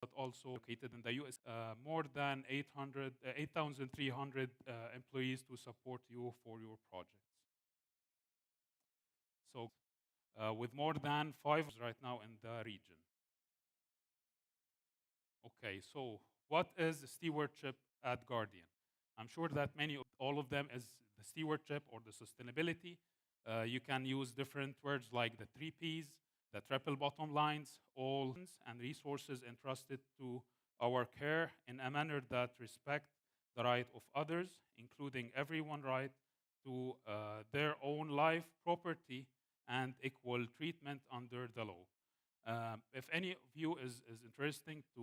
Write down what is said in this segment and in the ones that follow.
but also located in the US. More than 8,300 employees to support you for your projects. So with more than five right now in the region. Okay, so what is stewardship at Guardian? I'm sure that all of them is the stewardship or the sustainability. You can use different words like the three Ps, the triple bottom lines, all and resources entrusted to our care in a manner that respect the right of others, including everyone right to their own life, property, and equal treatment under the law. If any of you is interesting to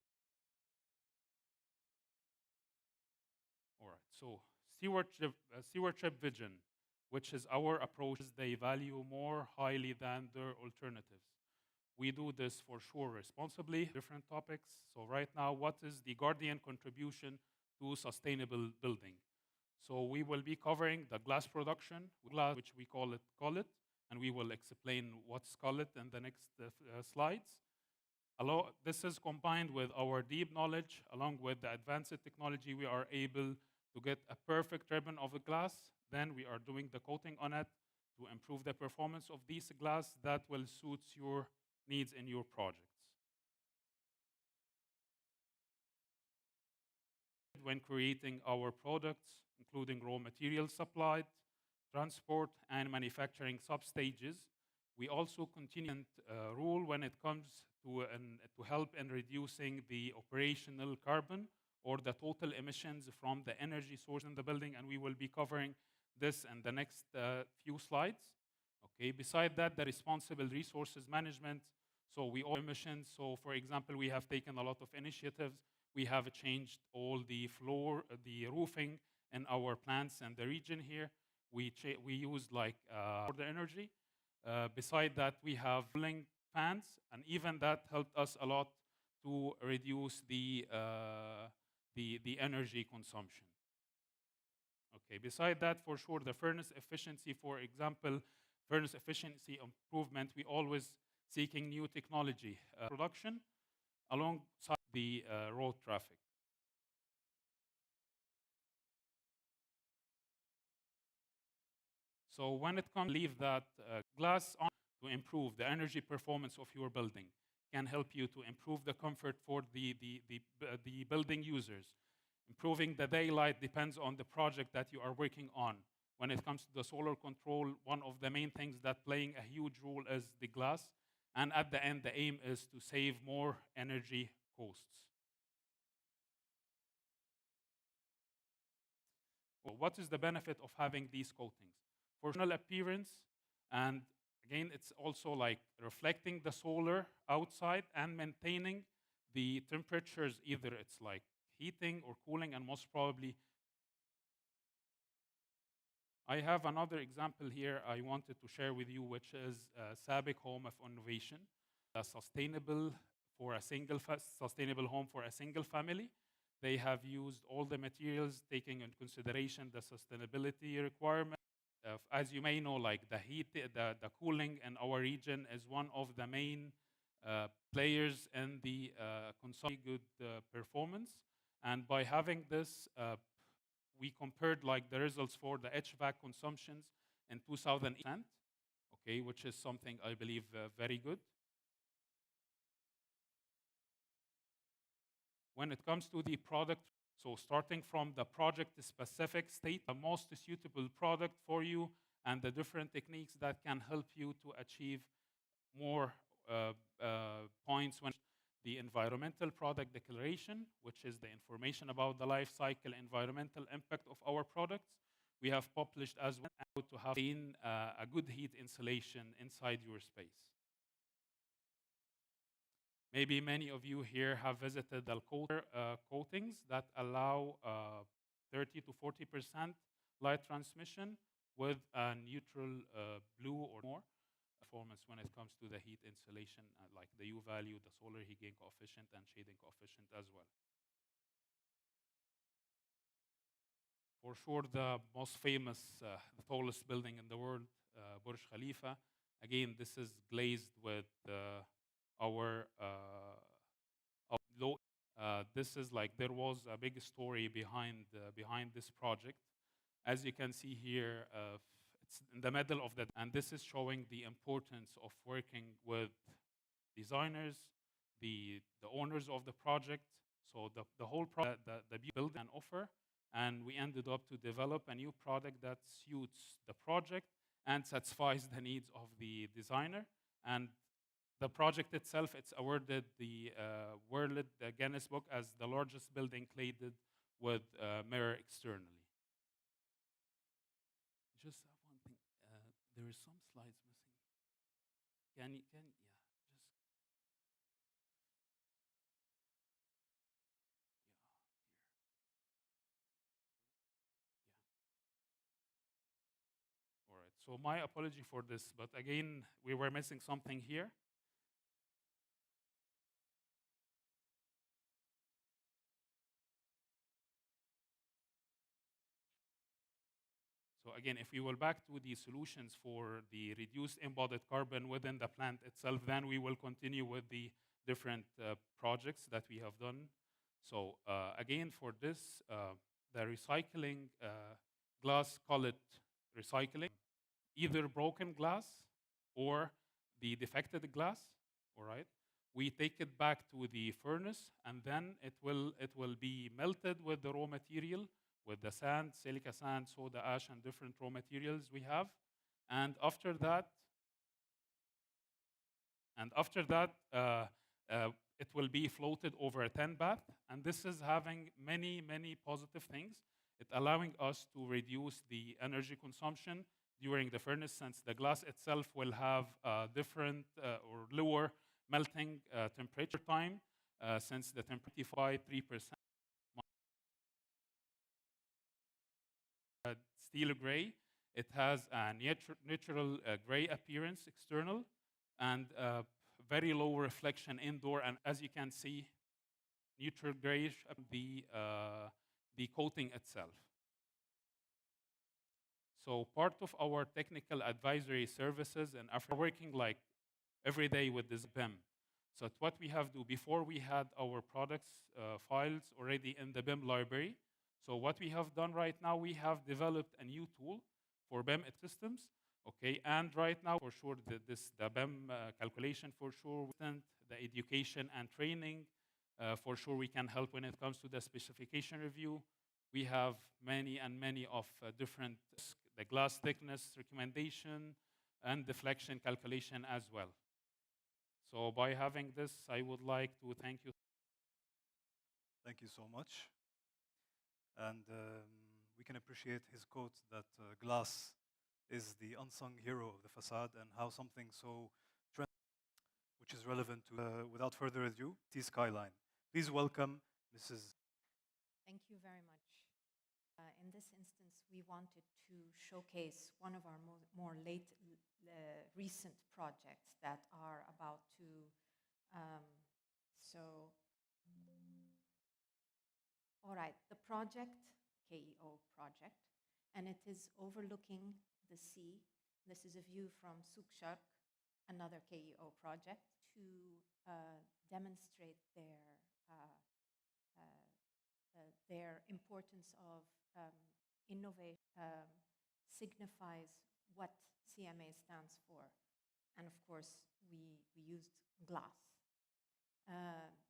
all right. So stewardship vision, which is our approach, they value more highly than their alternatives. We do this for sure responsibly. Different topics. So right now, what is the Guardian contribution to sustainable building? So we will be covering the glass production, glass, which we call it, and we will explain what's call it in the next slides. This is combined with our deep knowledge, along with the advanced technology, we are able to get a perfect ribbon of a glass. Then we are doing the coating on it to improve the performance of this glass that will suit your needs in your projects. When creating our products, including raw material supplied, transport, and manufacturing substages, we also continue rule when it comes to help in reducing the operational carbon or the total emissions from the energy source in the building, and we will be covering this in the next few slides. Okay. Beside that, the responsible resources management. So we all emissions. So for example, we have taken a lot of initiatives. We have changed all the floor, the roofing in our plants and the region here. We use like for the energy. Beside that, we have cooling fans, and even that helped us a lot to reduce the energy consumption. Okay. Beside that, for sure, the furnace efficiency, for example, furnace efficiency improvement, we always seeking new technology production alongside the road traffic. So when it comes, believe that glass on to improve the energy performance of your building can help you to improve the comfort for the building users. Improving the daylight depends on the project that you are working on. When it comes to the solar control, one of the main things that playing a huge role is the glass. And at the end, the aim is to save more energy costs. Well, what is the benefit of having these coatings? For personal appearance, and again, it's also like reflecting the solar outside and maintaining the temperatures, either it's like heating or cooling, and most probably I have another example here I wanted to share with you, which is Sabic Home of Innovation, a sustainable home for a single family. They have used all the materials taking into consideration the sustainability requirement. As you may know, like the cooling in our region is one of the main players in the consumption good performance. And by having this, we compared like the results for the HVAC consumptions in 2008, okay, which is something I believe very good. When it comes to the product, so starting from the project specific state, the most suitable product for you and the different techniques that can help you to achieve more points when the environmental product declaration, which is the information about the life cycle environmental impact of our products. We have published as well how to have a good heat insulation inside your space. Maybe many of you here have visited the coatings that allow 30 to 40% light transmission with a neutral blue or more performance when it comes to the heat insulation, like the U value, the solar heat gain coefficient, and shading coefficient as well. For sure, the most famous, the tallest building in the world, Burj Khalifa. Again, this is glazed with our low this is like there was a big story behind this project. As you can see here, it's in the middle of the, and this is showing the importance of working with designers, the owners of the project. So the whole project, the build and offer, and we ended up to develop a new product that suits the project and satisfies the needs of the designer. And the project itself, it's awarded the World Guinness Book as the largest building cladded with mirror externally. Just one thing, there is some slides missing. Yeah, just, yeah, all right. So my apology for this, but again, we were missing something here. So again, if we will back to the solutions for the reduced embodied carbon within the plant itself, then we will continue with the different projects that we have done. So again, for this, the recycling glass, call it recycling, either broken glass or the defected glass, all right? We take it back to the furnace, and then it will be melted with the raw material, with the sand, silica sand, soda ash, and different raw materials we have. And after that, it will be floated over a 10 bath, and this is having many, many positive things. It allowing us to reduce the energy consumption during the furnace, since the glass itself will have different or lower melting temperature time, since the temperature 3% steel gray. It has a natural gray appearance external, and very low reflection indoor. And as you can see, neutral grayish the coating itself. So part of our technical advisory services, and after working like every day with this BIM. So what we have do, before we had our products files already in the BIM library. So what we have done right now, we have developed a new tool for BIM systems. Okay, and right now for sure the BIM calculation for sure, the education and training for sure we can help when it comes to the specification review. We have many and many of different, the glass thickness recommendation and deflection calculation as well. So by having this, I would like to thank you. Thank you so much. And we can appreciate his quote that glass is the unsung hero of the facade, and how something so which is relevant to, without further ado, T Skyline. Please welcome Mrs. Thank you very much. In this instance, we wanted to showcase one of our more recent projects that are about to, all right, the project, KEO project, and it is overlooking the sea. This is a view from Sukshak, another KEO project, to demonstrate their importance of innovation, signifies what CMA stands for. And of course, we used glass.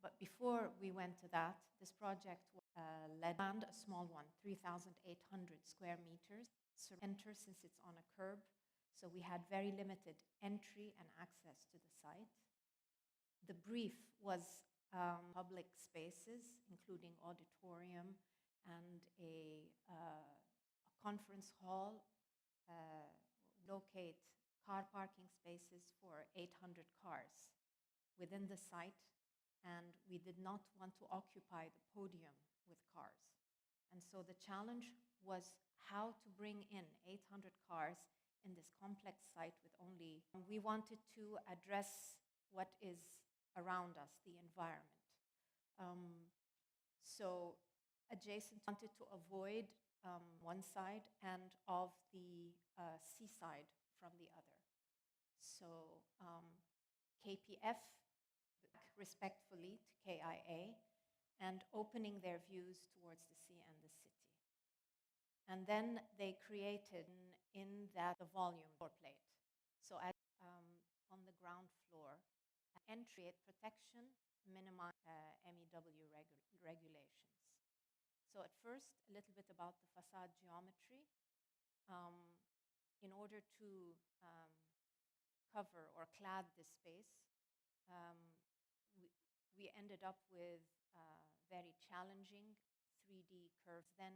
But before we went to that, this project led and a small one, 3,800 square meters. So enter, since it's on a curb, so we had very limited entry and access to the site. The brief was public spaces, including auditorium and a conference hall, locate car parking spaces for 800 cars within the site, and we did not want to occupy the podium with cars. And so the challenge was how to bring in 800 cars in this complex site with only, we wanted to address what is around us, the environment. So adjacent, wanted to avoid one side and of the seaside from the other. So KPF, respectfully to KIA, and opening their views towards the sea and the city. And then they created in that the volume floor plate. So on the ground floor, entry protection, minimize MEW regulations. So at first, a little bit about the facade geometry. In order to cover or clad this space, um, we ended up with very challenging 3D curves. Then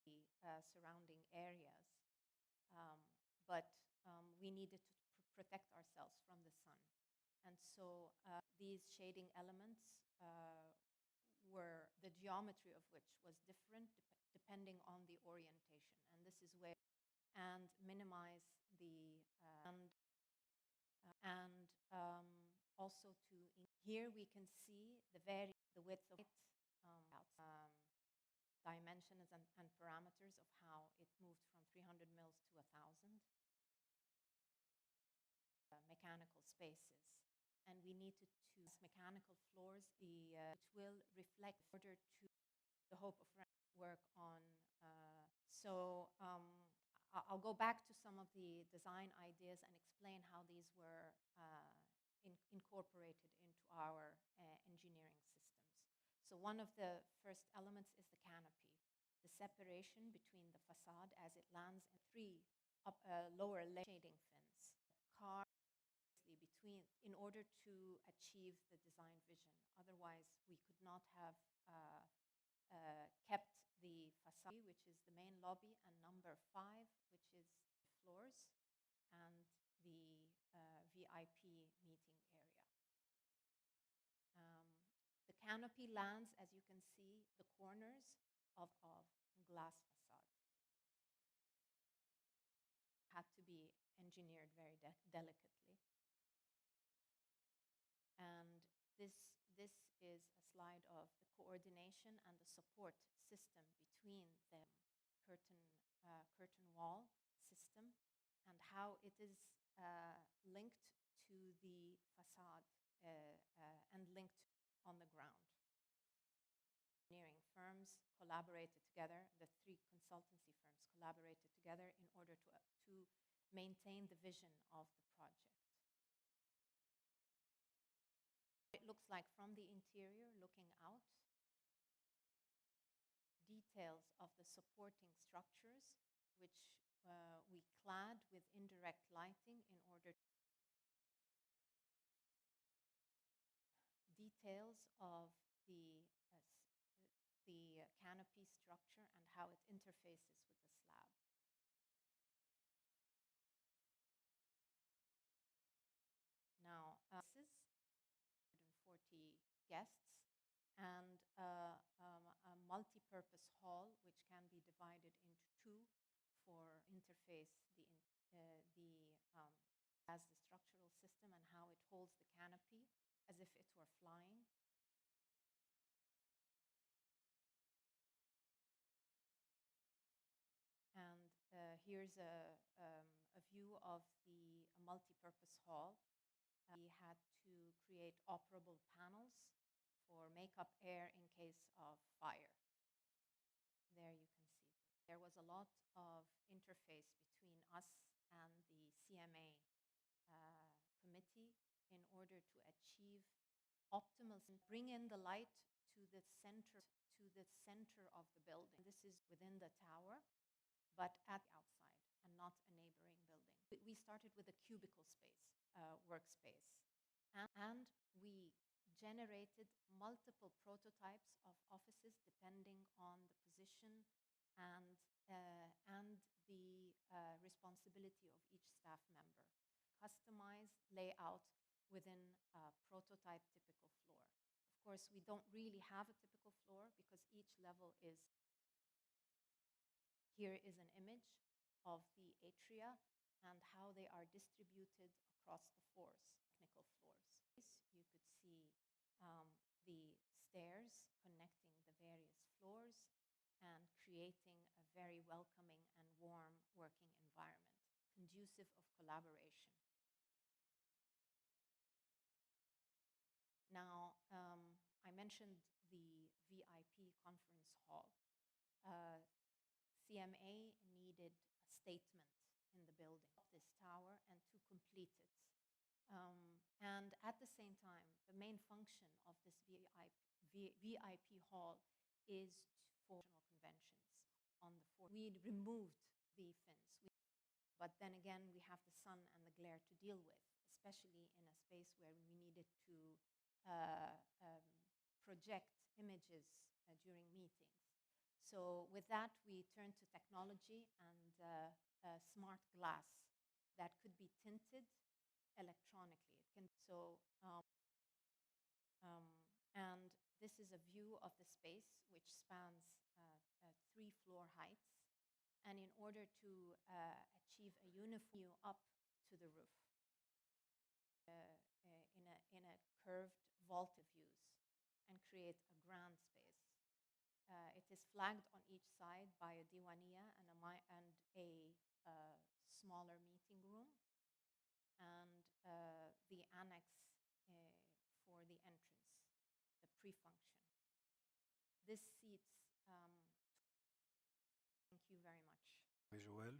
the surrounding areas, but we needed to protect ourselves from the sun. And so these shading elements were the geometry of which was different depending on the orientation. And this is where and minimize the also to here we can see the width of it, dimensions and parameters of how it moved from 300 mils to 1,000 mechanical spaces. And we needed to mechanical floors which will reflect in order to the hope of work on. I'll go back to some of the design ideas and explain how these were incorporated into our engineering systems. So one of the first elements is the canopy, the separation between the facade as it lands in three lower shading fins. Between in order to achieve the design vision. Otherwise, we could not have kept the facade, which is the main lobby, and number 5, which is floors, and the VIP meeting area. The canopy lands, as you can see, the corners of glass facade. Had to be engineered very delicately. And this is a slide of the coordination and the support system between the curtain wall system and how it is linked to the facade and linked on the ground. Engineering firms collaborated together, the 3 consultancy firms collaborated together in order to maintain the vision of the project. It looks like from the interior, looking out, details of the supporting structures, which we clad with indirect lighting in order to details of the canopy structure and how it interfaces with the slab. Now, this is 140 guests and a multi-purpose hall which can be divided into 2 for interface as the structural system and how it holds the canopy as if it were flying. And here's a view of the multi-purpose hall. We had to create operable panels for makeup air in case of fire. There you can see. There was a lot of interface between us and the CMA committee in order to achieve optimal, bring in the light to the center of the building. This is within the tower, but at the outside and not a neighboring building. We started with a cubicle space, workspace, and we generated multiple prototypes of offices depending on the position and the responsibility of each staff member. Customized layout within a prototype typical floor. Of course, we don't really have a typical floor because each level is. Here is an image of the atria and how they are distributed across the floors, technical floors. You could see the stairs connecting the various floors and creating a very welcoming and warm working environment, conducive of collaboration. mentioned the VIP conference hall. Uh, CMA needed a statement in the building, this tower, and to complete it. And at the same time, the main function of this VIP hall is for conventions on the fourth. We removed the fins, but then again, we have the sun and the glare to deal with, especially in a space where we needed to uh, um, project images during meetings. So with that, we turned to technology and smart glass that could be tinted electronically. It can um, and this is a view of the space which spans 3-floor heights. And in order to achieve a uniform view up to the roof in a curved vaulted views and create a grand space. It is flagged on each side by a diwania and a smaller meeting room, and the annex for the entrance, the pre-function. This seats. Thank you very much. Joel.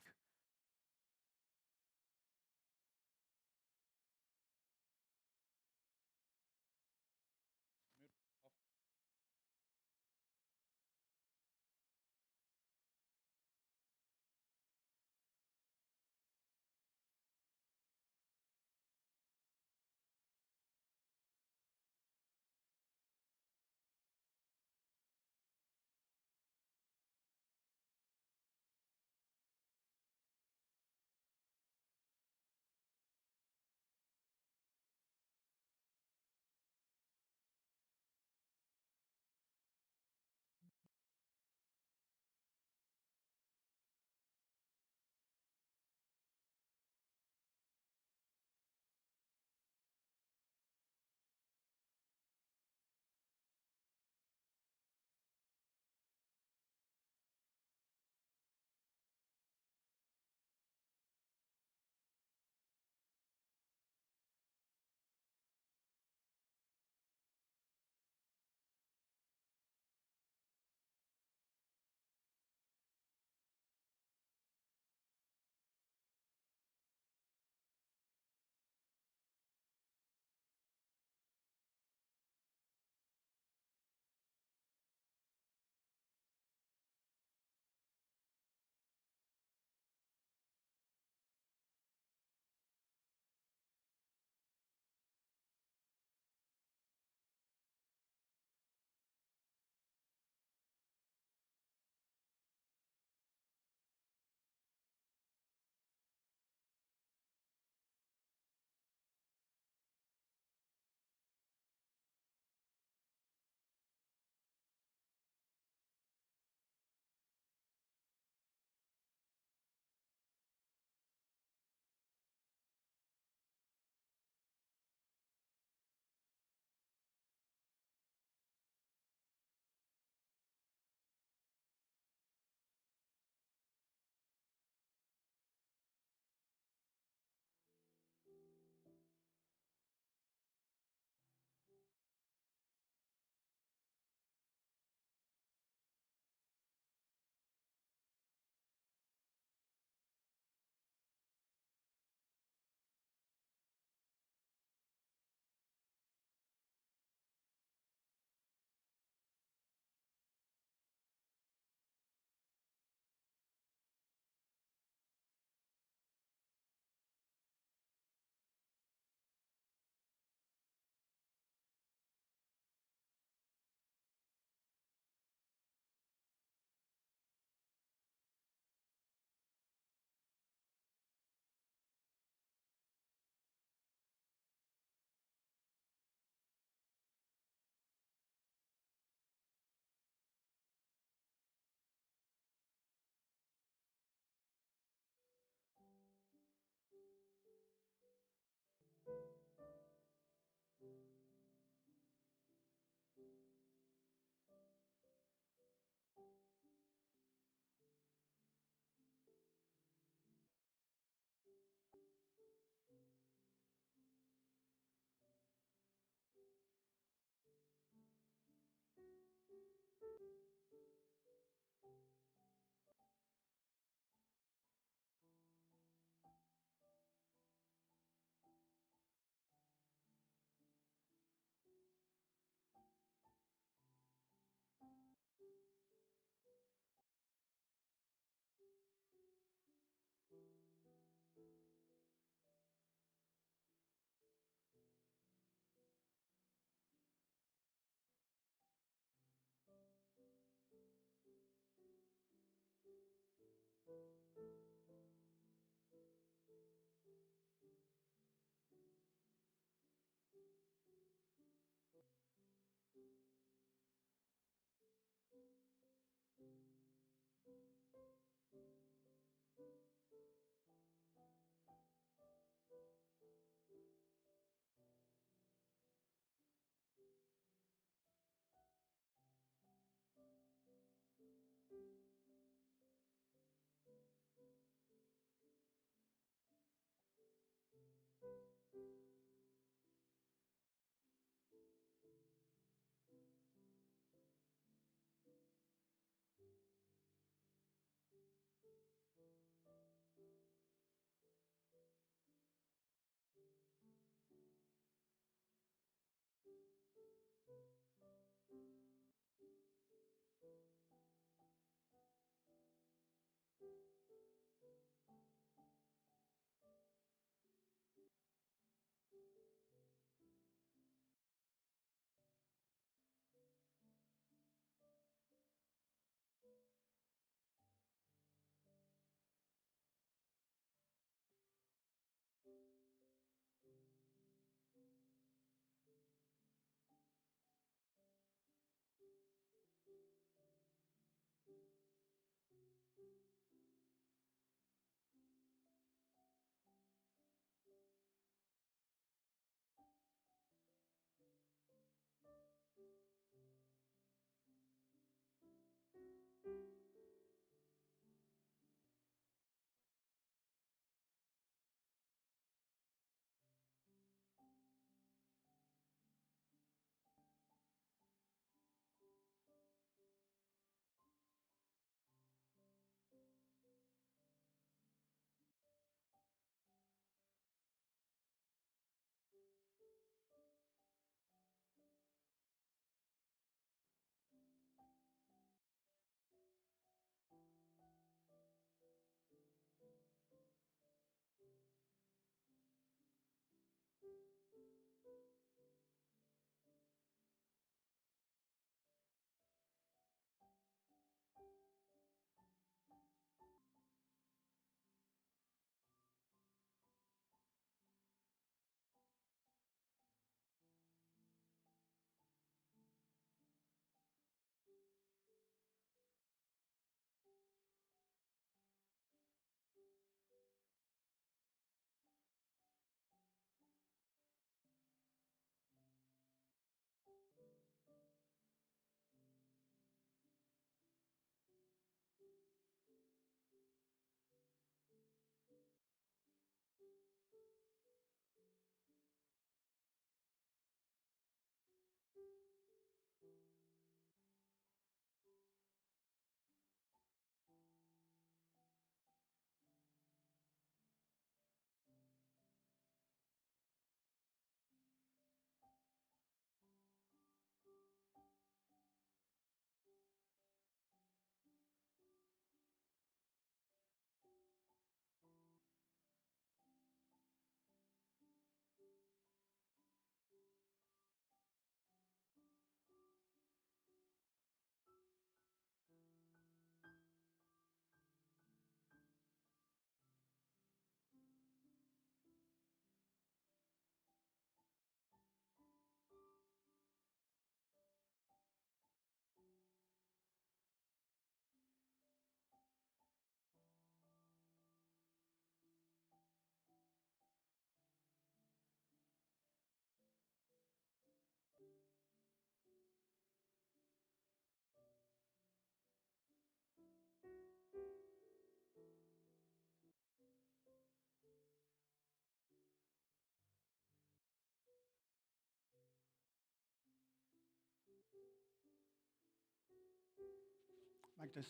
like this.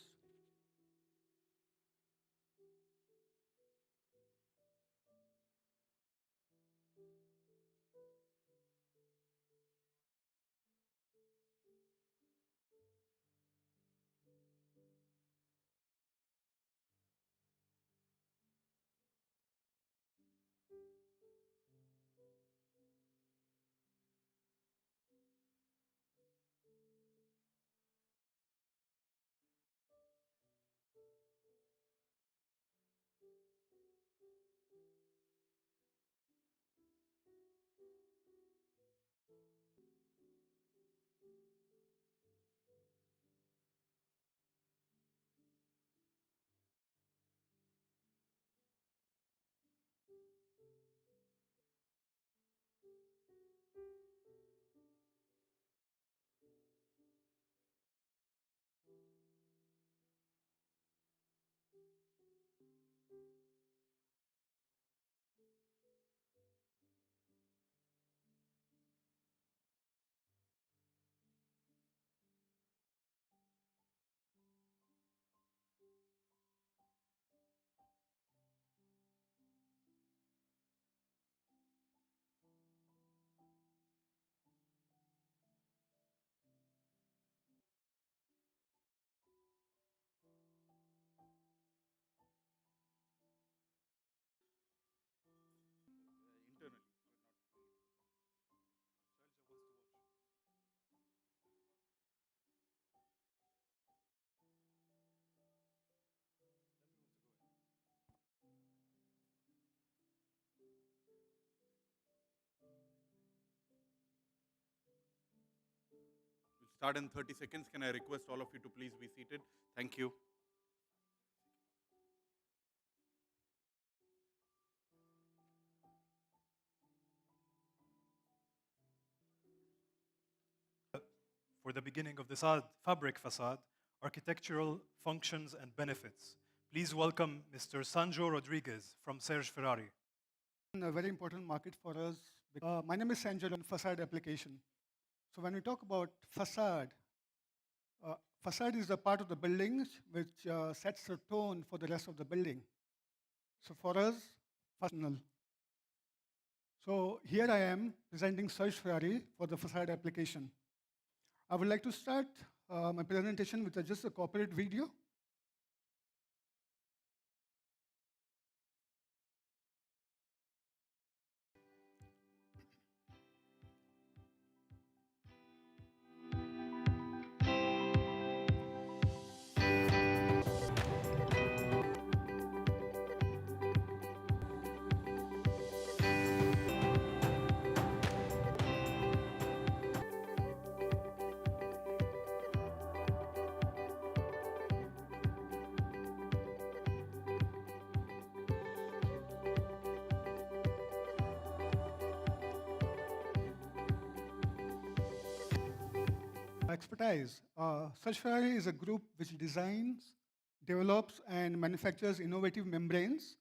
We'll start in 30 seconds. Can I request all of you to please be seated? Thank you. For the beginning of the fabric facade, architectural functions and benefits. Please welcome Mr. Sanjo Rodriguez from Serge Ferrari. A very important market for us. My name is Sanjay on facade application. So when we talk about facade, facade is the part of the buildings which sets the tone for the rest of the building. So for us, functional. So here I am presenting Serge Ferrari for the facade application. I would like to start my presentation with just a corporate video. Expertise. Search Ferrari is a group which designs, develops, and manufactures innovative membranes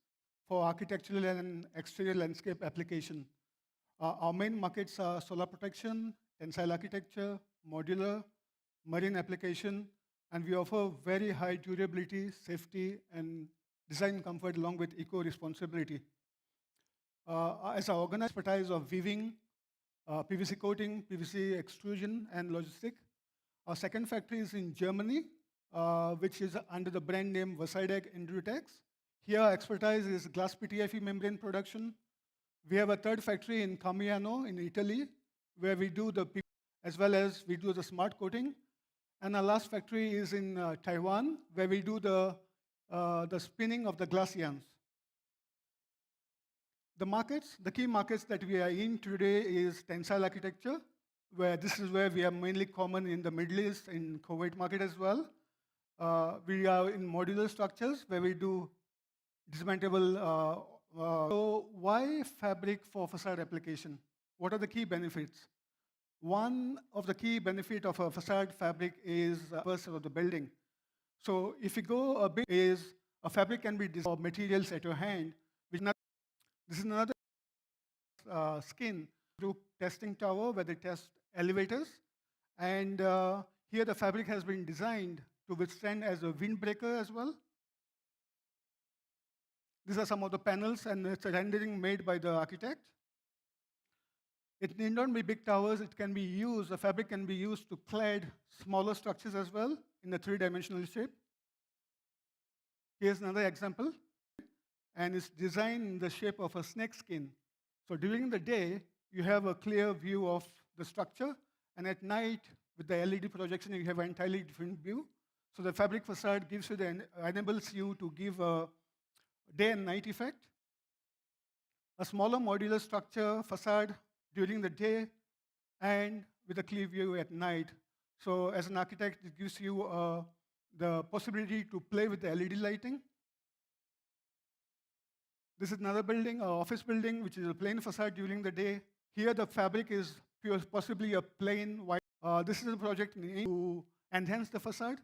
for architectural and exterior landscape application. Our main markets are solar protection, tensile architecture, modular, marine application, and we offer very high durability, safety, and design comfort along with eco-responsibility. As our organized expertise of weaving, PVC coating, PVC extrusion, and logistic. Our second factory is in Germany, which is under the brand name Vasidec Indutex. Here, our expertise is glass PTFE membrane production. We have a third factory in Camiano in Italy, where we do the as well as we do the smart coating. And our last factory is in Taiwan, where we do the spinning of the glass yarns. The markets, the key markets that we are in today is tensile architecture, where this is where we are mainly common in the Middle East, in Kuwait market as well. We are in modular structures, where we do dismantleable. So why fabric for facade application? What are the key benefits? One of the key benefit of a facade fabric is first of the building. So if you go a bit, is a fabric can be designed for materials at your hand, which not, this is another skin group testing tower where they test elevators. And Here, the fabric has been designed to withstand as a windbreaker as well. These are some of the panels, and it's a rendering made by the architect. It need not be big towers. It can be used, the fabric can be used to clad smaller structures as well in a three-dimensional shape. Here's another example, and it's designed in the shape of a snake skin. So during the day, you have a clear view of the structure, and at night, with the LED projection, you have an entirely different view. So the fabric facade gives you enables you to give a day and night effect. A smaller modular structure facade during the day and with a clear view at night. So as an architect, it gives you the possibility to play with the LED lighting. This is another building, an office building, which is a plain facade during the day. Here the fabric is possibly a plain white. This is a project to enhance the facade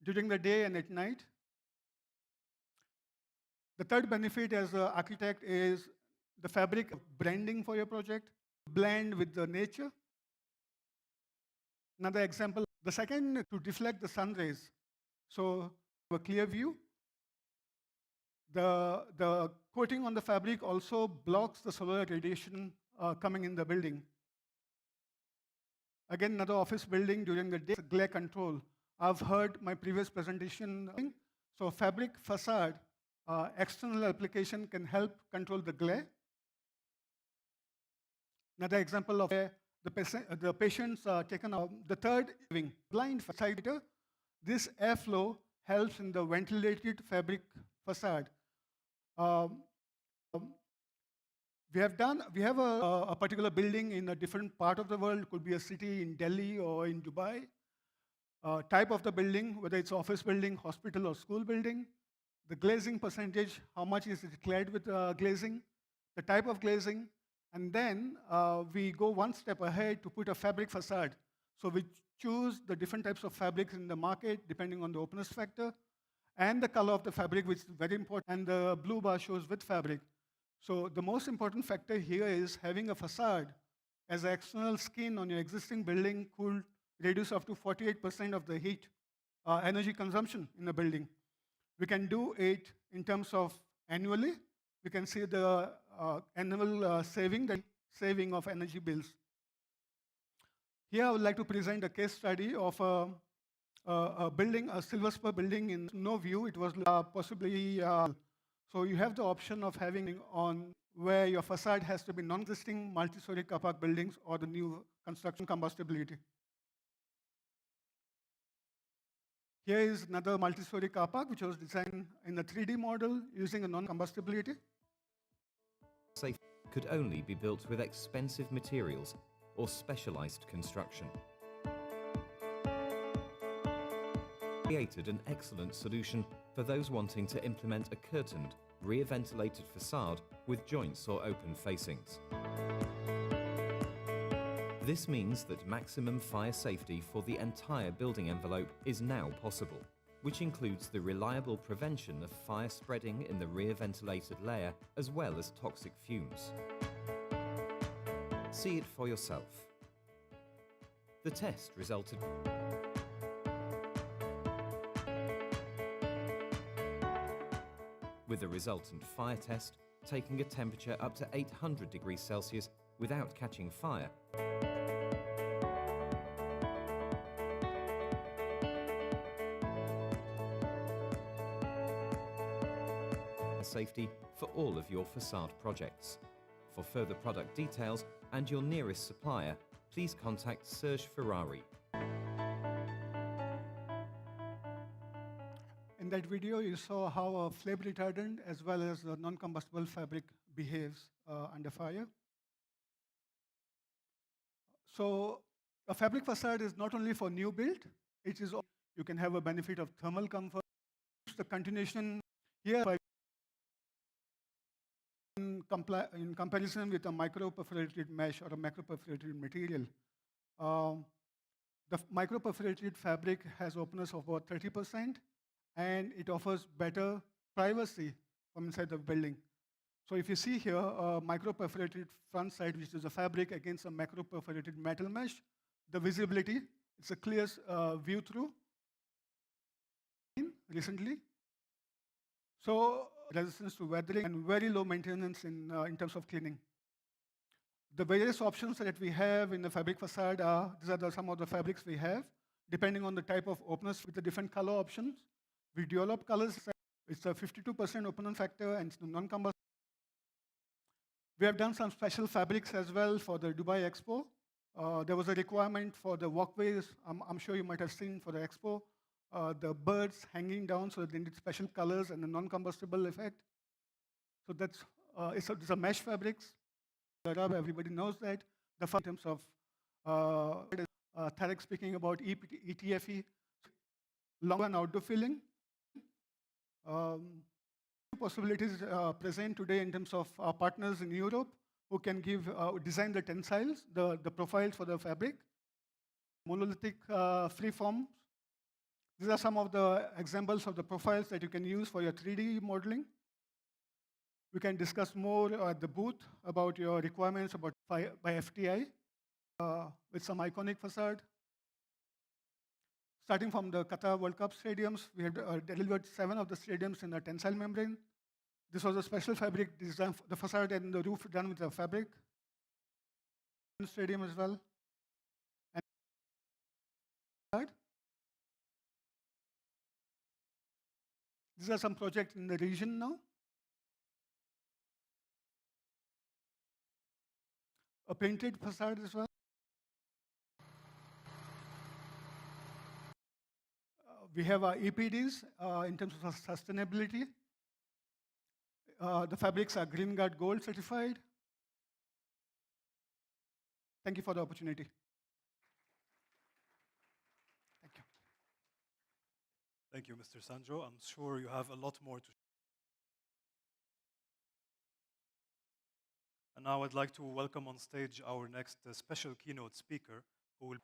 during the day and at night. The third benefit as an architect is the fabric branding for your project, blend with the nature. Another example, the second, to deflect the sun rays. So a clear view. The coating on the fabric also blocks the solar radiation coming in the building. Again, another office building during the day, glare control. I've heard my previous presentation. So fabric facade, external application can help control the glare. Another example of where the patients are taken out. The third, blind facade. This airflow helps in the ventilated fabric facade. We have a particular building in a different part of the world. It could be a city in Delhi or in Dubai. Type of the building, whether it's office building, hospital, or school building. The glazing percentage, how much is it clad with glazing, the type of glazing, and then we go one step ahead to put a fabric facade. So we choose the different types of fabrics in the market depending on the openness factor and the color of the fabric, which is very important, and the blue bar shows with fabric. So the most important factor here is having a facade as an external skin on your existing building could reduce up to 48% of the heat energy consumption in the building. We can do it in terms of annually. We can see the annual saving of energy bills. Here I would like to present a case study of a building, a silver spur building in no view. It was possibly, so you have the option of having on where your facade has to be non-existing multi-story car park buildings or the new construction combustibility. Here is another multi-story car park which was designed in a 3D model using a non-combustibility. Safe could only be built with expensive materials or specialized construction. Created an excellent solution for those wanting to implement a curtained, rear-ventilated facade with joints or open facings. This means that maximum fire safety for the entire building envelope is now possible, which includes the reliable prevention of fire spreading in the rear-ventilated layer as well as toxic fumes. See it for yourself. The test resulted with a resultant fire test taking a temperature up to 800 degrees Celsius without catching fire. Safety for all of your facade projects. For further product details and your nearest supplier, please contact Serge Ferrari. In that video, you saw how a flame retardant as well as a non-combustible fabric behaves under fire. So a fabric facade is not only for new build, it is also, you can have a benefit of thermal comfort. The continuation here in comparison with a micro-perforated mesh or a macro-perforated material. The micro-perforated fabric has openness of about 30%, and it offers better privacy from inside the building. So if you see here, a micro-perforated front side, which is a fabric against a macro-perforated metal mesh, the visibility It's a clear view through recently. So resistance to weathering and very low maintenance in terms of cleaning. The various options that we have in the fabric facade are, these are some of the fabrics we have, depending on the type of openness with the different color options. We develop colors, it's a 52% openness factor and non-combustible. We have done some special fabrics as well for the Dubai Expo. There was a requirement for the walkways, I'm sure you might have seen for the Expo, the birds hanging down, so they need special colors and a non-combustible effect. So that's, it's a mesh fabrics. Everybody knows that. The in terms of Tarek speaking about ETFE, long and outdoor filling. Possibilities present today in terms of our partners in Europe who can give design the tensiles, the profiles for the fabric, monolithic freeforms. These are some of the examples of the profiles that you can use for your 3D modeling. We can discuss more at the booth about your requirements about by FTI with some iconic facade. Starting from the Qatar World Cup stadiums, we had delivered 7 of the stadiums in a tensile membrane. This was a special fabric design, the facade and the roof done with a fabric. Stadium as well. And these are some projects in the region now. A painted facade as well. We have our EPDs in terms of sustainability. The fabrics are Green Guard Gold certified. Thank you for the opportunity. Thank you. Thank you, Mr. Sanjo. I'm sure you have a lot more to. And now I'd like to welcome on stage our next special keynote speaker, who will.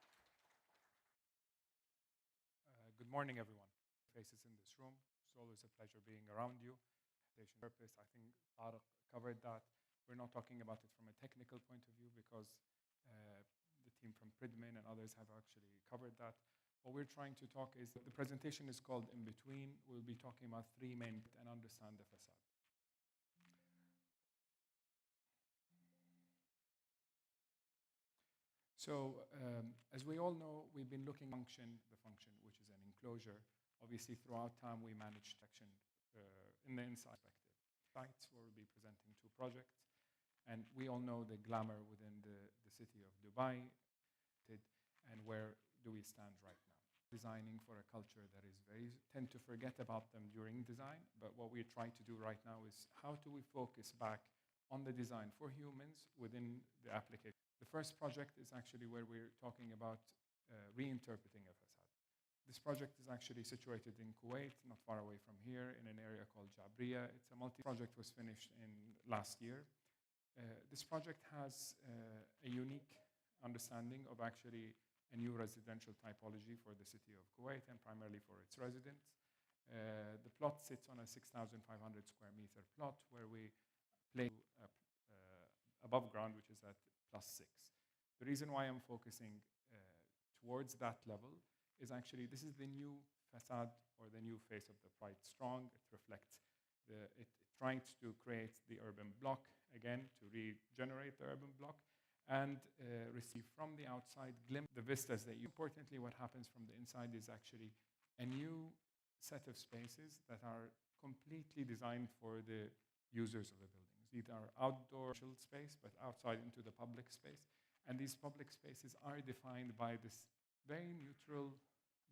Good morning, everyone. Faces in this room. It's always a pleasure being around you. Purpose, I think Tarek covered that. We're not talking about it from a technical point of view because the team from Pridmin and others have actually covered that. What we're trying to talk is, the presentation is called In Between. We'll be talking about 3 main and understand the facade. So, as we all know, we've been looking at the function, which is an enclosure. Obviously, throughout time, we managed section in the inside perspective. Sites where we'll be presenting 2 projects. And we all know the glamour within the city of Dubai. And where do we stand right now? Designing for a culture that is tend to forget about them during design. But what we're trying to do right now is how do we focus back on the design for humans within the application. The first project is actually where we're talking about reinterpreting a facade. This project is actually situated in Kuwait, not far away from here, in an area called Jabriya. It's a project was finished in last year. This project has a unique understanding of actually a new residential typology for the city of Kuwait and primarily for its residents. The plot sits on a 6,500 square meter plot where we play above ground, which is at +6. The reason why I'm focusing towards that level is actually this is the new facade or the new face of the Pride Strong. It reflects it trying to create the urban block again to regenerate the urban block and receive from the outside glimpse the vistas that you. Importantly, what happens from the inside is actually a new set of spaces that are completely designed for the users of the buildings. These are outdoor space, but outside into the public space. And these public spaces are defined by this very neutral,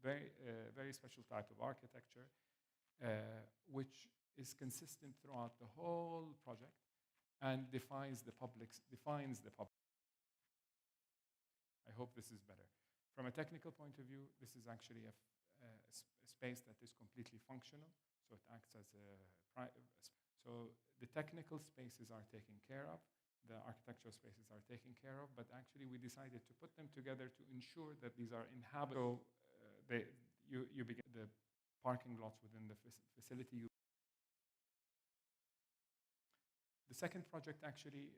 very special type of architecture, which is consistent throughout the whole project and defines the public. I hope this is better. From a technical point of view, this is actually a space that is completely functional, so it acts as so the technical spaces are taken care of, the architectural spaces are taken care of, but actually we decided to put them together to ensure that these are inhabitable. So you begin the parking lots within the facility. The second project actually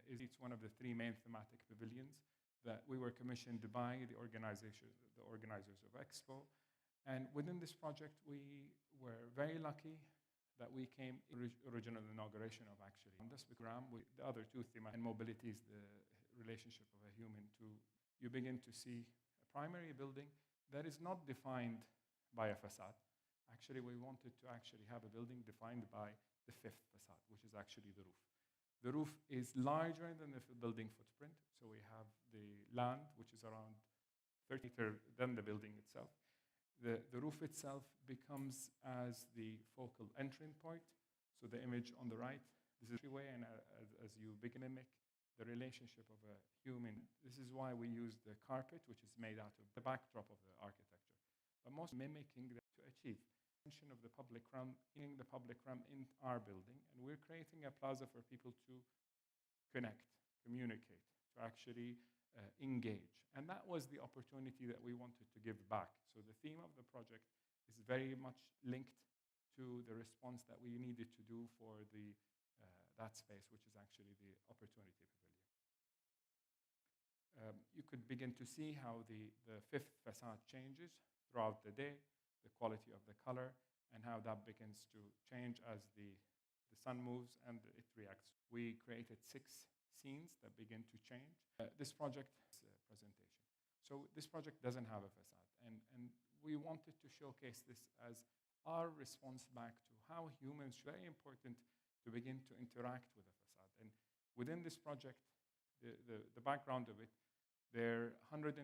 is one of the 3 main thematic pavilions. that we were commissioned by the organizers of Expo. And within this project, we were very lucky that we came original inauguration of actually on this program with the other two themes, and mobility is the relationship of a human to, you begin to see a primary building that is not defined by a facade. Actually, we wanted to actually have a building defined by the fifth facade, which is actually the roof. The roof is larger than the building footprint, so we have the land, which is around 30 meters than the building itself. The roof itself becomes as the focal entry point. So the image on the right, this is the way, and as you begin to mimic the relationship of a human. This is why we use the carpet, which is made out of the backdrop of the architecture. But most mimicking that to achieve extension of the public realm, in the public realm in our building, and we're creating a plaza for people to connect, communicate, to actually engage. And that was the opportunity that we wanted to give back. So the theme of the project is very much linked to the response that we needed to do for the that space, which is actually the opportunity pavilion. You could begin to see how the fifth facade changes throughout the day, the quality of the color, and how that begins to change as the sun moves and it reacts. We created 6 scenes that begin to change. This project is a presentation. So this project doesn't have a facade, and we wanted to showcase this as our response back to how humans, very important to begin to interact with a facade. And within this project, the background of it, there are 120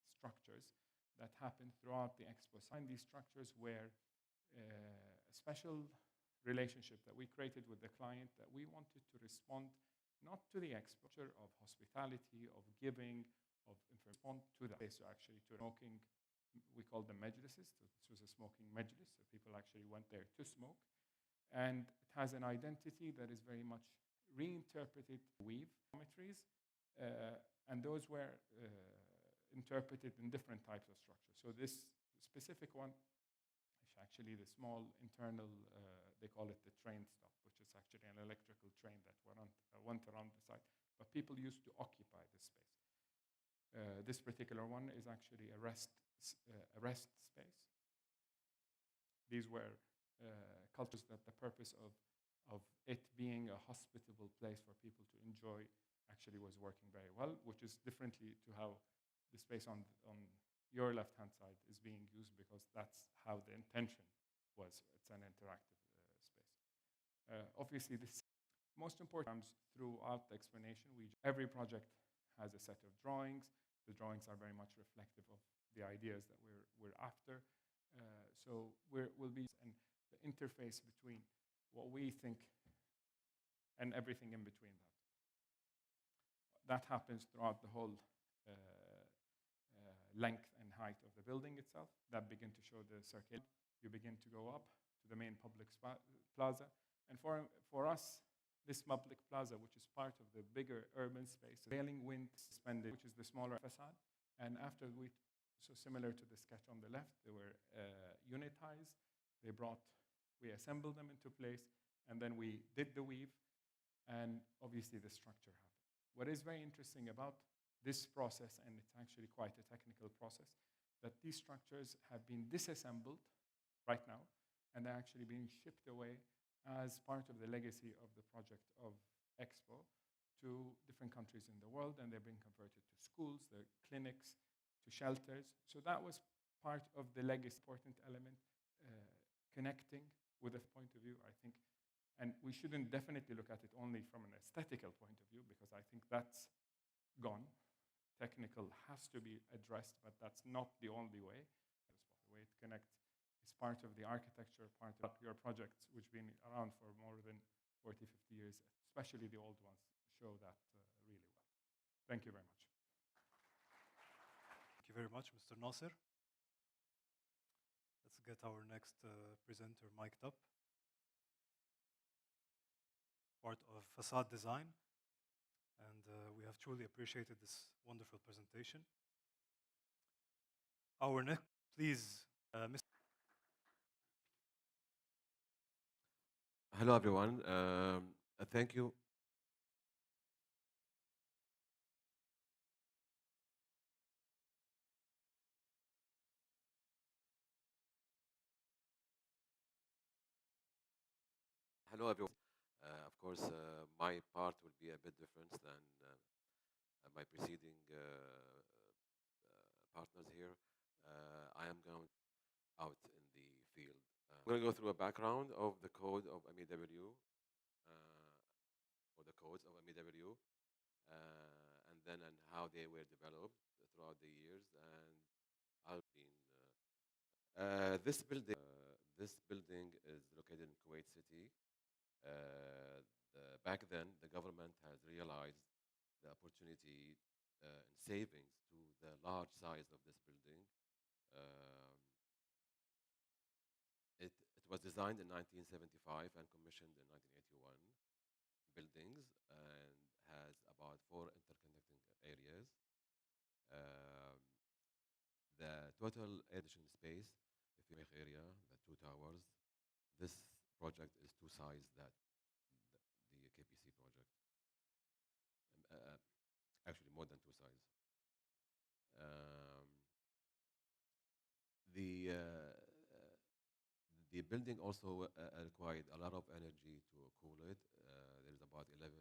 structures that happen throughout the expo. And these structures were a special relationship that we created with the client that we wanted to respond not to the exposure of hospitality, of giving, of respond to that. So actually to smoking, we call them majlises. So this was a smoking majlis, so people actually went there to smoke. And it has an identity that is very much reinterpreted weave geometries, and those were interpreted in different types of structures. So this specific one is actually the small internal, they call it the train stop, which is actually an electrical train that went around the site. But people used to occupy this space. This particular one is actually a rest space. These were cultures that the purpose of it being a hospitable place for people to enjoy actually was working very well, which is differently to how the space on your left-hand side is being used, because that's how the intention was. It's an interactive space. Obviously, this most important throughout the explanation. Every project has a set of drawings. The drawings are very much reflective of the ideas that we're after. So we'll be and the interface between what we think and everything in between that. That happens throughout the whole length and height of the building itself. That begin to show the circle. You begin to go up to the main public plaza. And for us, this public plaza, which is part of the bigger urban space, prevailing wind suspended, which is the smaller facade. And after so similar to the sketch on the left, they were unitized. We assembled them into place, and then we did the weave, and obviously the structure happened. What is very interesting about this process, and it's actually quite a technical process, that these structures have been disassembled right now, and they're actually being shipped away as part of the legacy of the project of Expo to different countries in the world, and they're being converted to schools, the clinics, to shelters. So that was part of the legacy, important element, connecting with a point of view, I think. And we shouldn't definitely look at it only from an aesthetical point of view, because I think that's gone. Technical has to be addressed, but that's not the only way. The way it connects is part of the architecture, part of your projects, which have been around for more than 40, 50 years, especially the old ones, show that really well. Thank you very much. Thank you very much, Mr. Nasser. Let's get our next presenter mic'd up. Part of facade design, and we have truly appreciated this wonderful presentation. Our next, please, Mr. Hello, everyone. Thank you. Hello, everyone. Of course, my part will be a bit different than my preceding partners here. I am going out in the field. I'm going to go through a background of the code of MEW, or the codes of MEW, and then and how they were developed throughout the years. And I've been this building is located in Kuwait City. Back then, the government has realized the opportunity in savings to the large size of this building. Um, it was designed in 1975 and commissioned in 1981 buildings and has about 4 interconnecting areas. Um, the total addition space, if you make area, the 2 towers, this project is 2 size that the KPC project. Actually, more than 2 size. Um, the the building also required a lot of energy to cool it. There's about 11,700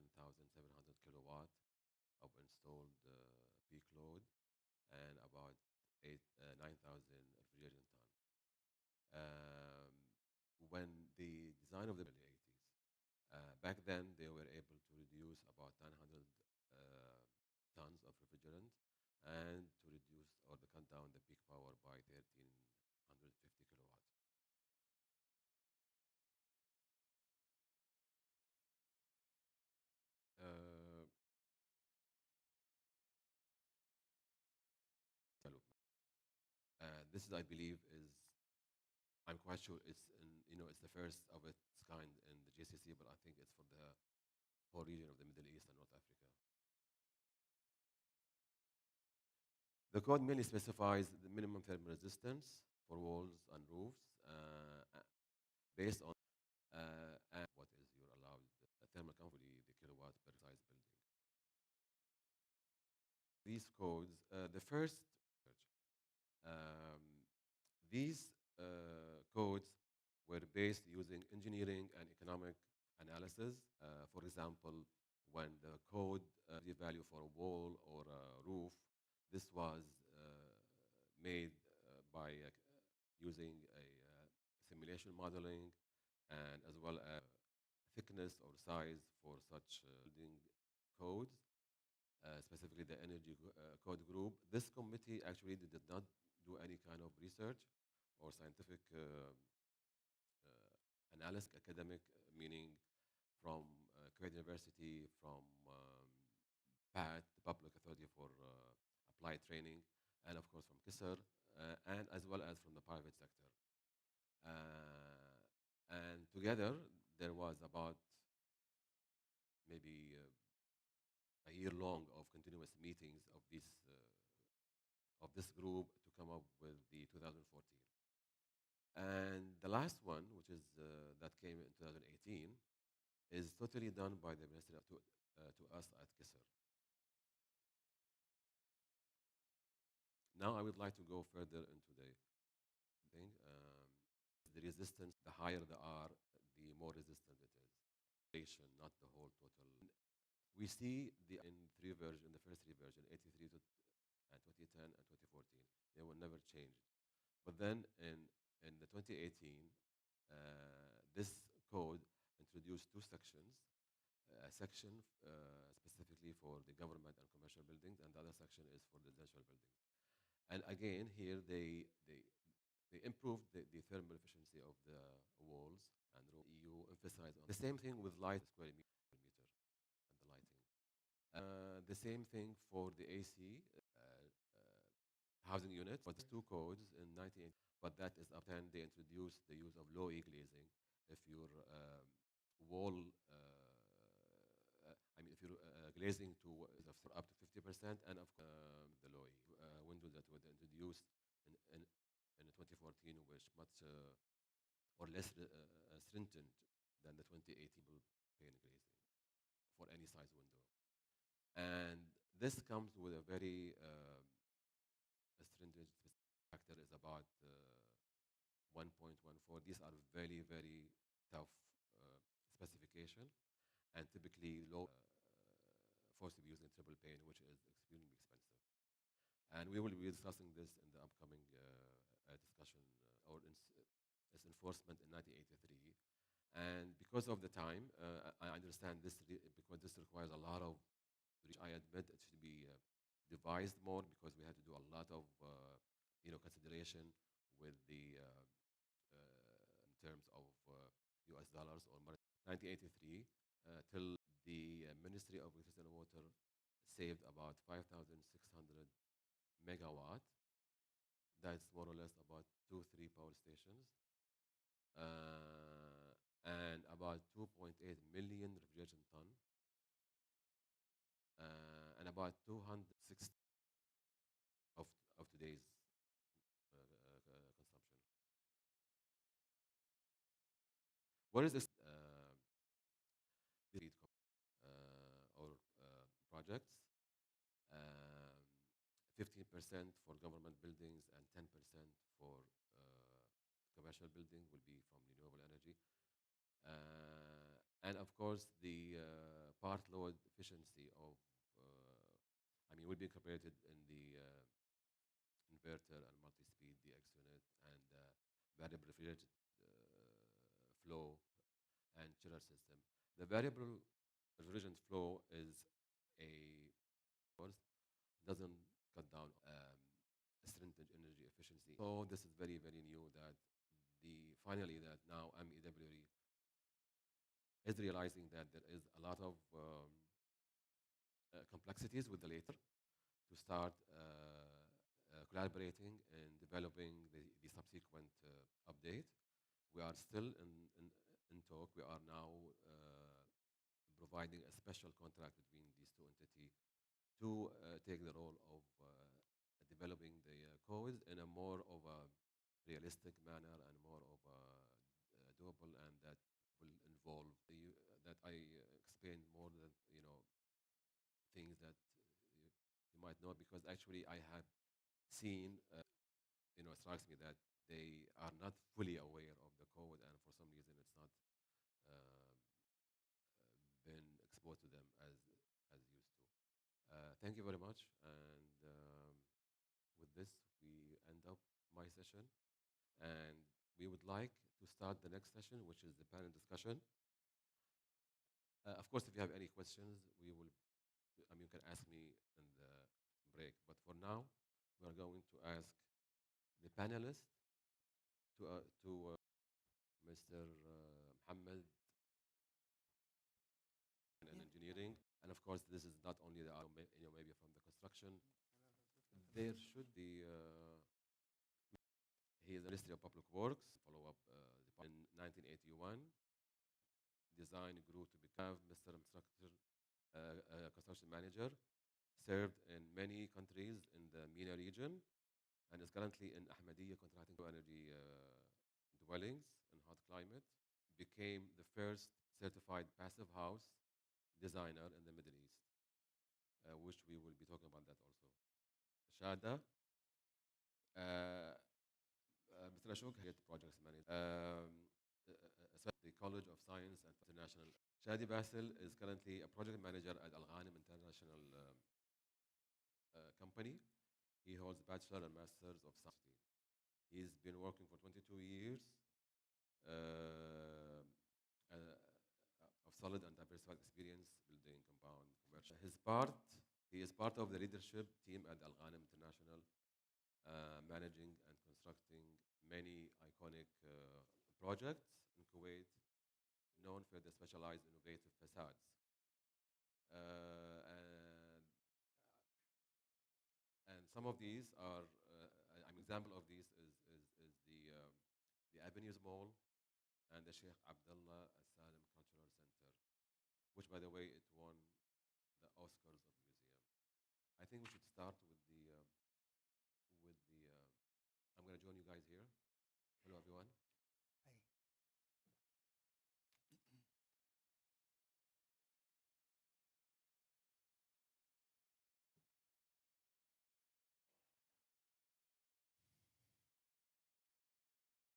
kilowatt of installed peak load and about 9,000 refrigerant ton. When the design of the early 80s, back then they were able to reduce about 900 tons of refrigerant and to reduce or to cut down the peak power by 1,350 kilowatt. Uh, Development. This is, I believe, I'm quite sure it's the first of its kind in the GCC, but I think it's for the whole region of the Middle East and North Africa. The code mainly specifies the minimum thermal resistance for walls and roofs based on and what is your allowed thermal comfort, the kilowatt per size building. These codes, the first, um, these codes were based using engineering and economic analysis. For example, when the code the value for a wall or a roof, this was made by using a simulation modeling and as well as thickness or size for such building codes, specifically the energy code group. This committee actually did not do any kind of research or scientific analysis, academic, meaning from Kuwait University, from PAT, the Public Authority for Applied Training, and of course from KISR, and as well as from the private sector. And together, there was about maybe a year long of continuous meetings of this group to come up with the 2014. And the last one, which is that came in 2018, is totally done by the ministry to us at KISR. Now I would like to go further into the thing. The resistance, the higher the R, the more resistant it is. Not the whole total. We see in the first 3 versions, 83 to 2010 and 2014, they were never changed. But then in the 2018, this code introduced 2 sections. A section specifically for the government and commercial buildings, and the other section is for the residential buildings. And again, here they improved the thermal efficiency of the walls and EU emphasized on the same thing with light square meter and the lighting. The same thing for the AC housing units. But 2 codes in 1980, but that is up 10. They introduced the use of low E glazing. If your wall, if you're glazing to up to 50%, and of the low E windows that were introduced in 2014, which much or less stringent than the 2080 pane glazing for any size window. And this comes with a very stringent factor is about 1.14. These are very, very tough specification, and typically low forced to be used in triple pane, which is extremely expensive. And we will be discussing this in the upcoming discussion or its enforcement in 1983. And because of the time, I understand this because this requires a lot of I admit it should be devised more because we had to do a lot of consideration with the in terms of U.S. dollars or 1983 till the Ministry of Electricity and Water saved about 5,600 megawatt. That's more or less about 2, 3 power stations. And about 2.8 million refrigeration ton, and about 260 of today's consumption. What is this? Or projects. 15% for government buildings and 10% for commercial building will be from renewable energy. And of course, the part load efficiency of, will be incorporated in the inverter and multi-speed DX unit and variable refrigerated flow and chiller system. The variable refrigerant flow is doesn't cut down stringent energy efficiency. So this is very, very new that finally that now MEWRE is realizing that there is a lot of complexities with the later to start collaborating and developing the subsequent update. We are still in talk. We are now providing a special contract between these two entities to take the role of developing the codes in a more of a realistic manner and more of a doable, and that will involve that I explain more than things that you might know, because actually I have seen it strikes me that they are not fully aware of the code, and for some reason it's not been exposed to them as used to. Thank you very much, and with this we end up my session, and we would like to start the next session, which is the panel discussion. Of course, if you have any questions, you can ask me in the break. But for now, we are going to ask the panelists to Mr. Mohammed in engineering, and of course, this is not only the maybe from the construction. There should be. He is the Ministry of Public Works. Follow up in 1981. Design grew to become Mr. Instructor, construction manager. Served in many countries in the MENA region, and is currently in Ahmadiyya contracting energy dwellings in hot climate. Became the first certified passive house designer in the Middle East, which we will be talking about that also. Shada, Mr. Ashok, head projects manager, the College of Science and International. Shadi Basil is currently a project manager at Al Ghanim International Company. He holds bachelor and masters of science. He's been working for 22 years of solid and diversified experience building compound commercial. He is part of the leadership team at Al Ghanim International, managing and constructing many iconic projects in Kuwait, known for the specialized innovative facades. And some of these are, an example of these is the Avenues Mall and the Sheikh Abdullah Al Salim Cultural Center, which, by the way, it won the Oscars of museum. I think we should start with I'm going to join you guys here. Hello, everyone. Hi.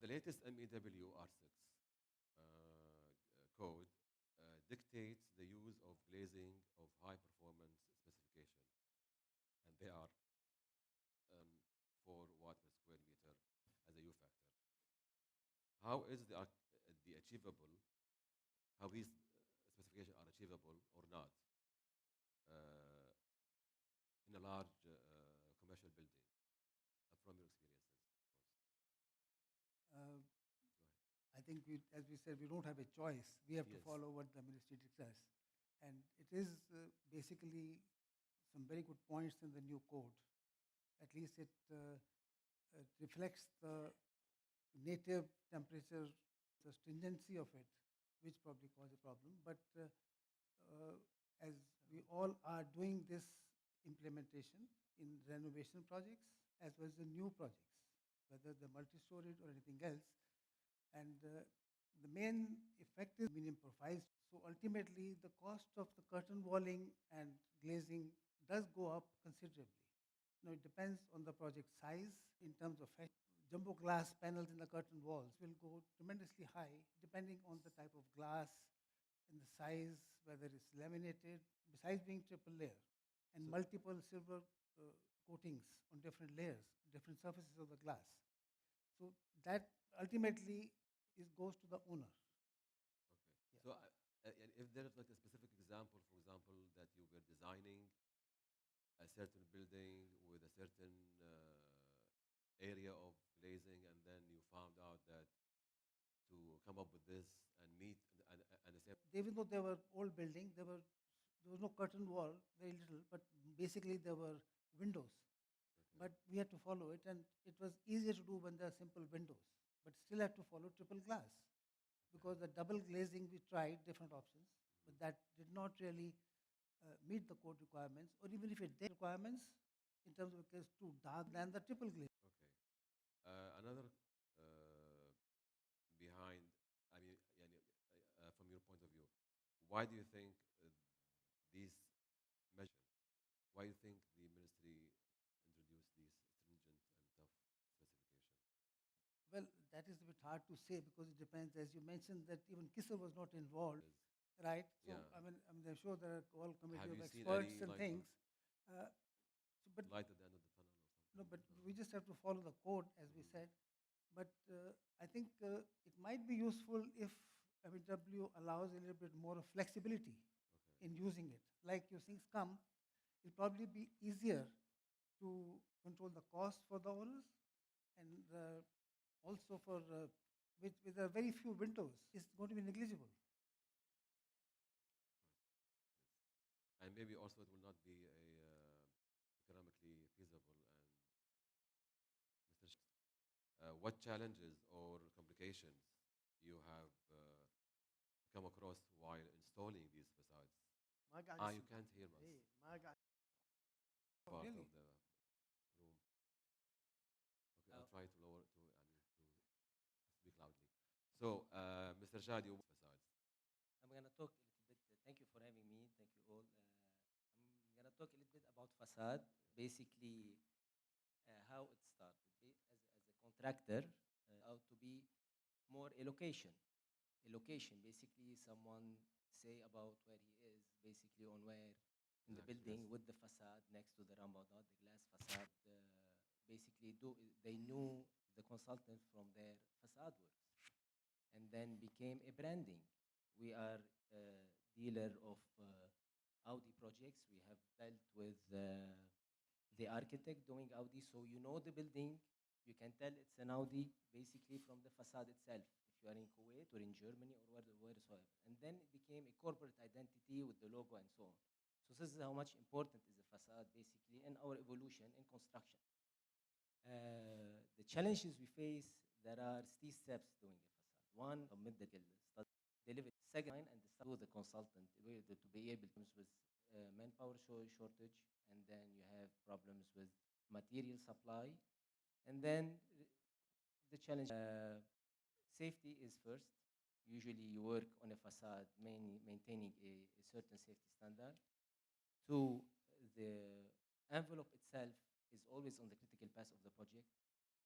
The latest MEW R6 code dictates the use of glazing of high performance specification, and they are 4 watt per square meter as a U factor. How is the achievable, how these specifications are achievable or not in a large commercial building from your experiences, of course. Uh, Go ahead. I think, as we said, we don't have a choice. We have to Yes. follow what the ministry says. And it is basically some very good points in the new code. At least it reflects the native temperature, the stringency of it, which probably caused a problem. But as we all are doing this implementation in renovation projects as well as the new projects, whether the multi-storied or anything else, and the main effect is aluminum profiles. So ultimately, the cost of the curtain walling and glazing does go up considerably. Now, it depends on the project size in terms of jumbo glass panels in the curtain walls will go tremendously high depending on the type of glass and the size, whether it's laminated, besides being triple layer, and So- multiple silver coatings on different layers, different surfaces of the glass. So that ultimately goes to the owner. Okay. So, and if there is like a specific example, for example, that you were designing a certain building with a certain area of glazing, and then you found out that to come up with this and meet and the same. Even though they were old building, there was no curtain wall, very little, but basically there were windows. Okay. But we had to follow it, and it was easier to do when there are simple windows, but still had to follow triple glass. Because the double glazing, we tried different options, but that did not really meet the code requirements, or even if it did requirements, in terms of it was too dark than the triple glaze. Okay. Another behind, I mean, from your point of view, why do you think these measures, why do you think the ministry introduced these stringent and tough specifications? Well, that is a bit hard to say because it depends. As you mentioned, that even Kisser was not involved, right? So, Yeah. I'm sure there are all committee Have of you seen experts any and things. But light at the end of the tunnel or something? no, but we just have to follow the code, as we said. But I think it might be useful if MW allows a little bit more of flexibility Okay. in using it. Like your things come, it'll probably be easier to control the cost for the owners, and also for with a very few windows, it's going to be negligible. And maybe also it will not be a economically feasible. And Mr. What challenges or complications you have come across while installing these facades? You can't hear us. Oh, Part really? of the room. Okay, I'll try to lower to, I mean, to speak loudly. So, Mr. Shadi, facades. I'm going to talk a little bit. Thank you for having me. Thank you all. I'm going to talk a little bit about facade, basically how it started. As a contractor, out to be more allocation. Allocation, basically someone say about where he is, basically on where in the Exactly, building yes. with the facade next to the ramadan, the glass facade. Basically, they knew the consultant from their facade works, and then became a branding. We are a dealer of Audi projects. We have dealt with the architect doing Audi, so you know the building. You can tell it's an Audi basically from the facade itself, if you are in Kuwait or in Germany or wheresoever. And then it became a corporate identity with the logo and so on. So this is how much important is the facade basically in our evolution in construction. The challenges we face, there are three steps doing a facade. One, submit the study, deliver. Second, and do the consultant to be able to with manpower shortage, and then you have problems with material supply, and then the challenge. Safety is first. Usually, you work on a facade, mainly maintaining a certain safety standard. Two, the envelope itself is always on the critical path of the project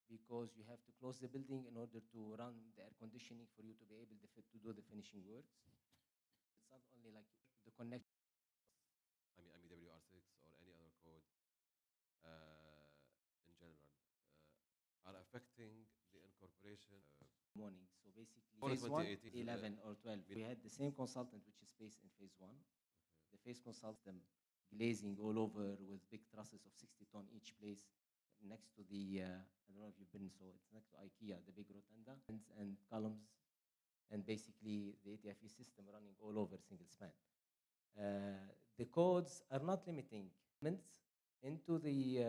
because you have to close the building in order to run the air conditioning for you to be able to do the finishing works. not only like the connection. I mean, MEWR6 or any other code in general are affecting the incorporation. Morning. So basically, All phase one, 2018, 11 or 12. We had the same consultant which is based in phase one. The phase consultant glazing all over with big trusses of 60 ton each place next to the, I don't know if you've been, so it's next to IKEA, the big rotunda, and columns, and basically the ATFE system running all over single span. The codes are not limiting elements into the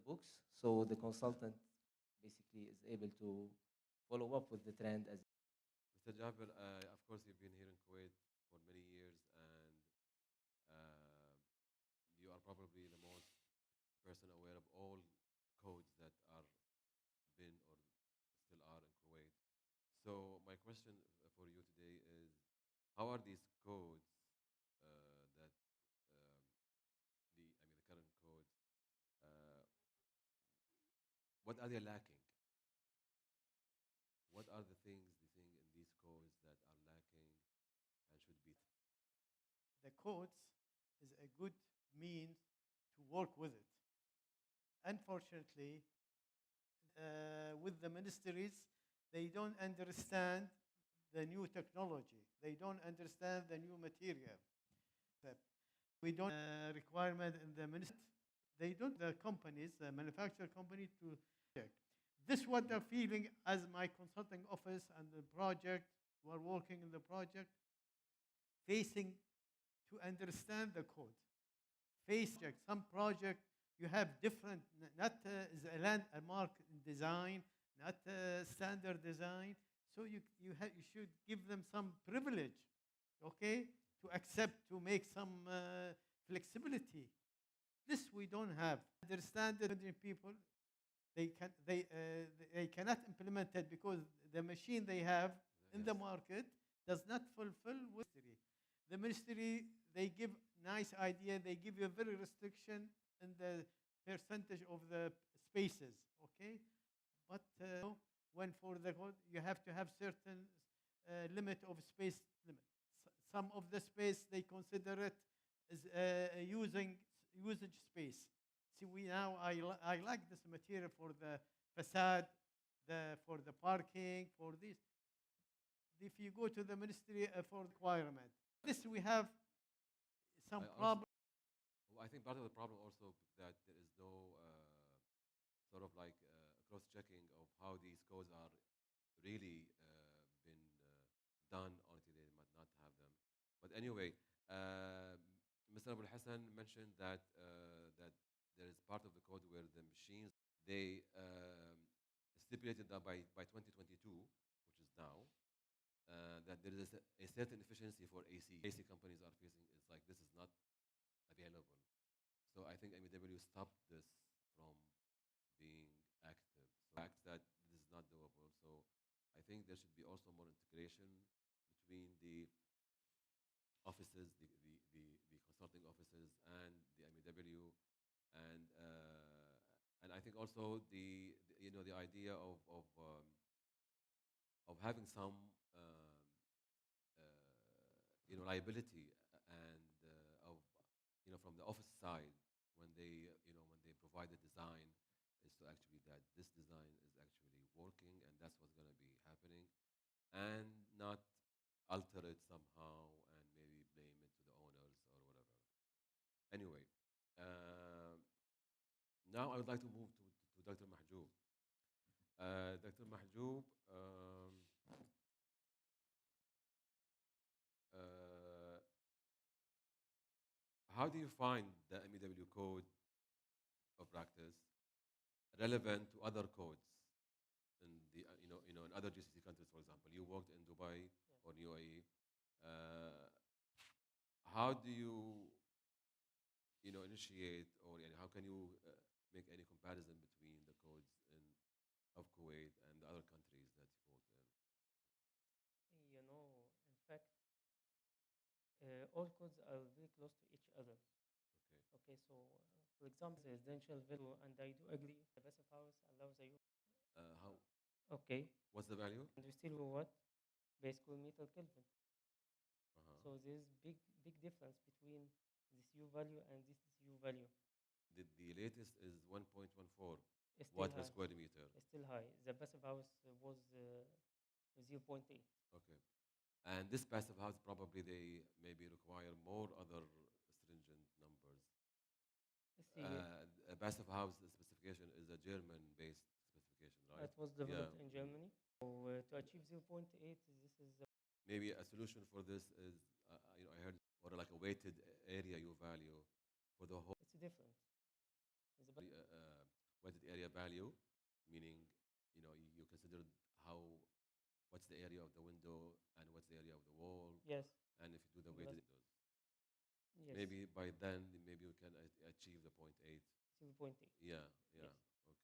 books, so the consultant basically is able to follow up with the trend as. Mr. Jabir, of course, you've been here in Kuwait for many years, and you are probably the most person aware of all codes that are been or still are in Kuwait. So my question for you today is, how are these codes that the current codes, uh, what are they lacking? What are the things you think in these codes that are lacking and should be? The codes is a good means to work with it. Unfortunately, with the ministries, they don't understand the new technology. They don't understand the new material. We don't requirement in the ministry. They don't the companies, the manufacturer company to check. This what they're feeling as my consulting office and the project, we're working in the project, facing to understand the code. Some project you have different, not is a landmark design, not standard design. So you should give them some privilege, okay, to accept to make some flexibility. This we don't have. Understand that people they cannot implement it because the machine they have in the market does not fulfill with the ministry. They give nice idea. They give you a very restriction in the percentage of the spaces. Okay, but when for the code you have to have certain limit of space limit. Some of the space they consider it as usage space. See, I like this material for the facade, for the parking, for this. If you go to the ministry for requirement, this we have some problem. I think part of the problem also that there is no sort of like cross-checking of how these codes are really been done, or they might not have them. But anyway, Mr. Abul Hassan mentioned that that there is part of the code where the machines they stipulated that by 2022, which is now, that there is a certain efficiency for AC. AC companies are facing. It's like this is not available. So I think MEW stopped this from being active. So fact that this is not doable. So I think there should be also more integration between the offices, the consulting offices, and the MEW, and I think also the idea of having some liability and of from the office side when they provide the design is to actually that this design is actually working and that's what's going to be happening, and not alter it somehow and maybe blame it to the owners or whatever. Anyway, now I would like to move to Dr. Mahjoub. Dr. Mahjoub, how do you find the MEW code of practice relevant to other codes in the in other GCC countries, for example? You worked in Dubai or UAE. How do you initiate, or how can you make any comparison between the codes of Kuwait and the other countries that you worked in? In fact, all codes are very close to each other. Okay. Okay, so for example, the residential value, and I do agree, the passive house allows the use. How? Okay. What's the value? And we still what? Base cool meter Kelvin. So there's big difference between this U value and this U value. The latest is 1.14 It's still watt per high. square meter. It's still high. The passive house was 0.8. Okay. And this passive house probably they maybe require more other stringent numbers. Let's see. A passive house specification is a German-based specification, right? It was developed in Germany. So to achieve 0.8, this is Maybe a solution for this is, I heard, or like a weighted area U value for the whole. it's different. It's about Weighted area value, meaning, you consider what's the area of the window and what's the area of the wall. yes, And if you do the Yes. weighted, yes, maybe by then, maybe we can achieve the 0.8. 0.8. Yeah, Yes.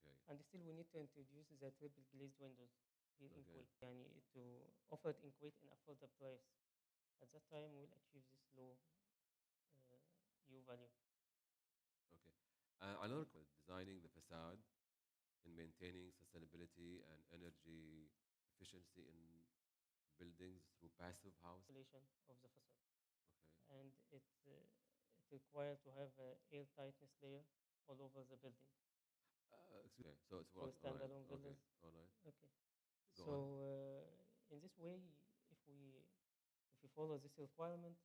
okay. And still we need to introduce the triple glazed windows here in Okay. Kuwait. Yani to offer it in Kuwait in affordable price. At that time, we'll achieve this low U value. Okay. Another designing the facade and maintaining sustainability and energy efficiency in buildings through passive house. Installation of the facade. Okay. And it requires to have a air tightness layer all over the building. Excuse me. So it's For what? standalone Okay. villas. All right. Okay. Go So on. in this way, if we follow this requirement,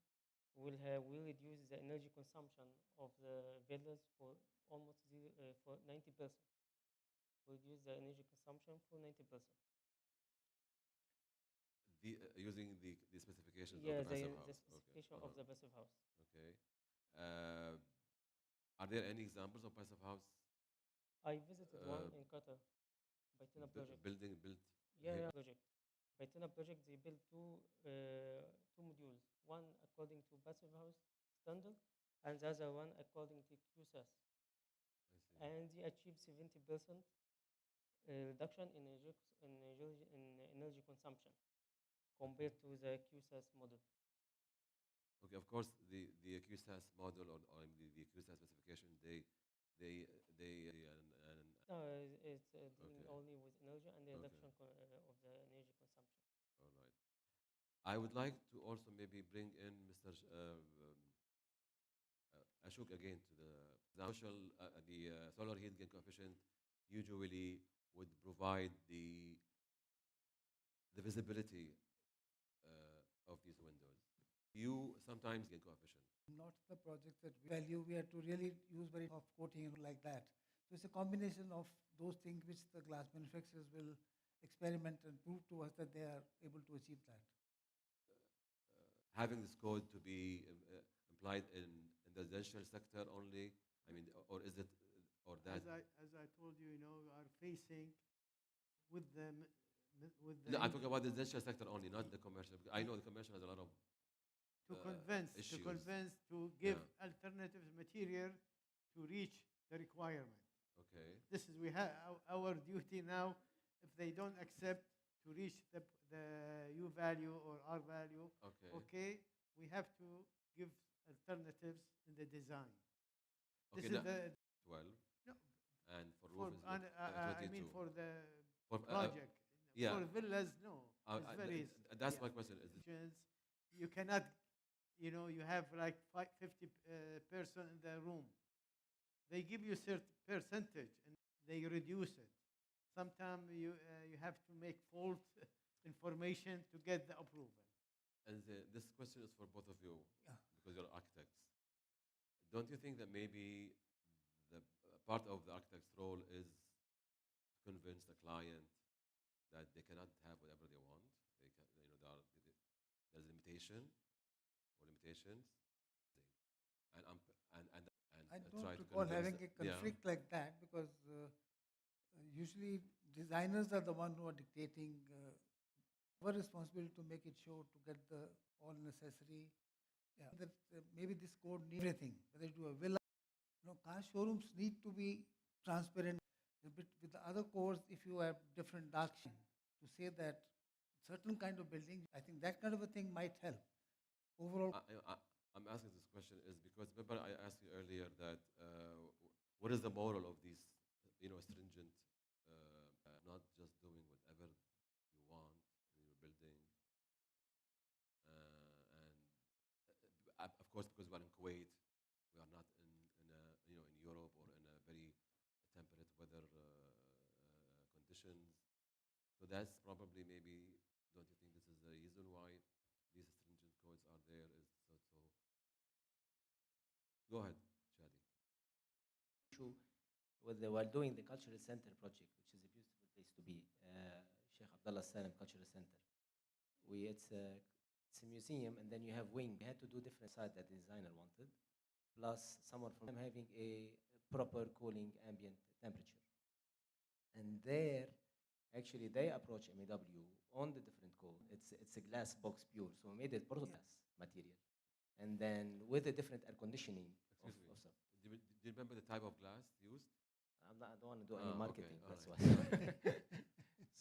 we'll reduce the energy consumption of the villas for almost for 90%. We'll reduce the energy consumption for 90%. Using the specifications Yeah, of the passive house. the specification Okay. of the passive house. Okay. Are there any examples of passive house I visited one Uh, in Qatar, by Tuna project. building built? Yeah, project. By Tuna project, they built two modules. One according to passive house standard, and the other one according to QSAS. I see. And they achieved 70% reduction in energy consumption compared to the QSAS model. Okay, of course, the QSAS model or the QSAS specification, No, it's dealing Okay. only with energy and the Okay. reduction of the energy consumption. all right. I would like to also maybe bring in Mr. Ashok again to the solar heat gain coefficient usually would provide the visibility of these windows. You sometimes gain coefficient. Not the project that we value. We have to really use very soft coating and like that. So it's a combination of those things which the glass manufacturers will experiment and prove to us that they are able to achieve that. Having this code to be implied in the residential sector only, I mean, or is it, or that? As I told you, we are facing with them with No, the I'm talking about the residential sector only, not the commercial. Because I know the commercial has a lot of to convince issues. to give Yeah. alternative material to reach the requirement. Okay. This is we have our duty now. If they don't accept to reach the U value or R value, Okay. we have to give alternatives in the design. Okay. This is the 12. no, And for for, roof is I mean 22. for the For, project. yeah. For villas, no. It's very that's yeah. my question. Is You cannot, you have like 50 person in the room. They give you certain percentage and they reduce it. Sometimes you have to make false information to get the approval. And this question is for both of you, Yeah. because you're architects. Don't you think that maybe the part of the architect's role is to convince the client that they cannot have whatever they want? They can, there's limitation or limitations, and I don't try to recall convince having the- a conflict like that because usually designers are the one who are dictating. Our responsibility to make it show to get the all necessary. Yeah, that maybe this code needs everything. Whether you do a villa, car showrooms need to be transparent. But with the other codes, if you have different dark sheen, to say that certain kind of building, I think that kind of a thing might help. Overall, I'm asking this question is because remember I asked you earlier that what is the moral of these, stringent, not just doing whatever you want in your building, and conditions. So that's probably maybe, don't you think this is the reason why these stringent codes are there? Is so. Go ahead, Shadi. issue while doing the cultural center project, which is a beautiful place to be, Sheikh Abdullah Salam Cultural Center. It's a museum, and then you have wing. We had to do different side that the designer wanted, plus someone from them having a proper cooling ambient temperature. And there, actually, they approach MEW on the different code. It's a glass box pure, so we made it proto glass material, and then with a different air conditioning Excuse me. of some. Do you remember the type of glass used? I don't want to do any Okay, marketing. all That's right. why.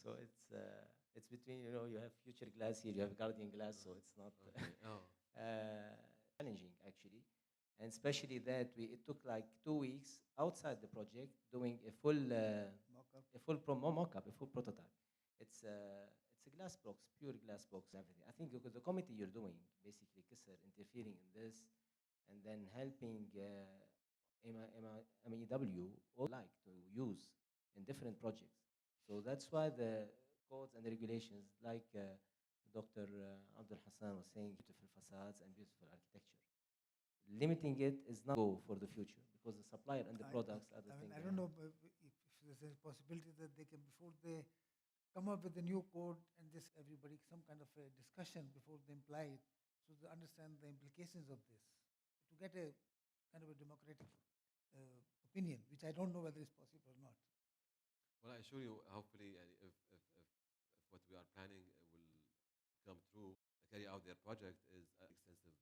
So it's between, you have future glass here, you have guardian glass, so it's not Okay. Oh. challenging actually, and especially that it took like 2 weeks outside the project doing a full Mock-up. mock-up, a full prototype. It's a glass box, pure glass box, and everything. I think the committee you're doing basically Kisser interfering in this, and then helping MEW all like to use in different projects. So that's why the codes and the regulations, like Dr. Abdul Hassan was saying, beautiful facades and beautiful architecture. Limiting it is not go for the future because the supplier and the products are the thing. I don't know if there's a possibility that they can, before they come up with a new code and this everybody some kind of a discussion before they imply it, so they understand the implications of this, to get a kind of a democratic opinion, which I don't know whether it's possible or not. Well, I assure you, hopefully, if what we are planning will come through, carry out their project is extensive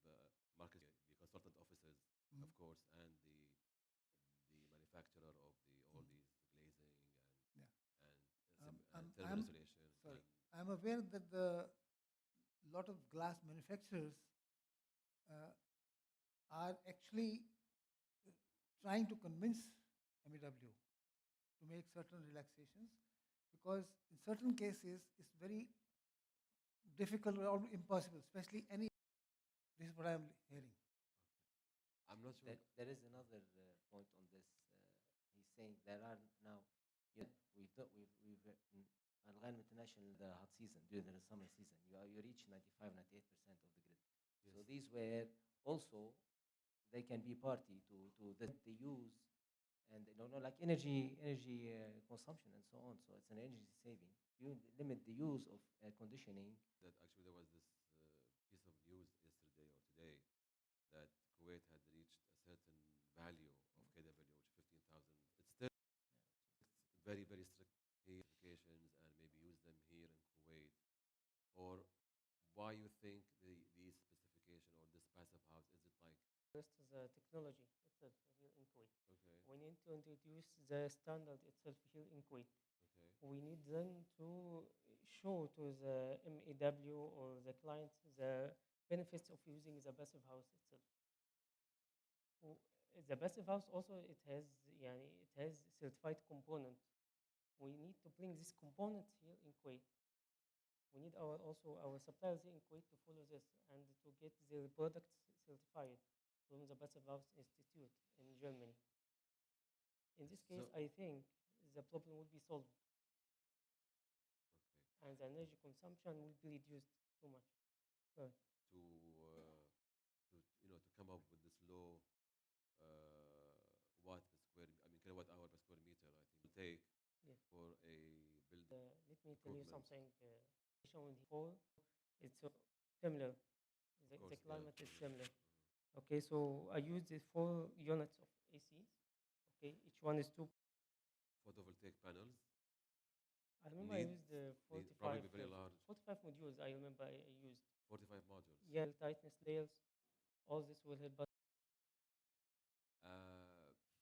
marketing, the consultant offices, Mhm. of course, and the manufacturer of all these glazing Yeah. and I'm, thermal I'm, insulation. sorry, And I'm aware that the lot of glass manufacturers uh, are actually trying to convince MEW to make certain relaxations, because in certain cases it's very difficult or impossible, especially any. This is what I'm hearing. I'm not sure. There is another point on this. He's saying there are now, we've Al International, the hot season, during the summer season, you reach 95, 98% of the grid. So Yes. these were also, they can be party to the use, and like energy consumption and so on. So it's an energy saving. You limit the use of air conditioning. That actually there was this piece of news yesterday or today that Kuwait had reached a certain value of KW, which 15,000. It's still very, very strict applications and maybe use them here in Kuwait. Or why you think these specification or this passive house, is it like, First, the technology itself here in Kuwait. okay, We need to introduce the standard itself here in Kuwait. okay, We need them to show to the MEW or the client the benefits of using the passive house itself. The passive house also it has certified component. We need to bring this component here in Kuwait. We need also our suppliers here in Kuwait to follow this and to get their products certified from the Passive House Institute in Germany. In this case, So- I think the problem will be solved okay, and the energy consumption will be reduced too much. Right. to come up with this low watt per square, I mean kilowatt hour per square meter, I think will take Yes. for a building. Let me tell you Equipment. something. Shown here, it's similar. Of course, The yeah. climate is similar. Okay, so I use these 4 units of ACs. Okay, each one is 2. Photovoltaic panels. I remember I Need- used the need 45. probably very large. 45 modules. I remember I used. 45 modules. Yeah, tightness layers. All this will help us.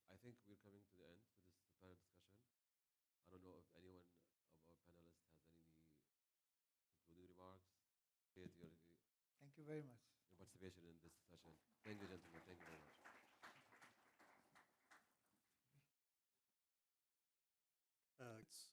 I think we're coming to the end to this panel discussion. I don't know if anyone of our panelists has any concluding remarks. Thank you very much. Your participation in this session. Thank you, gentlemen. Thank you very much. It's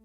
Yeah,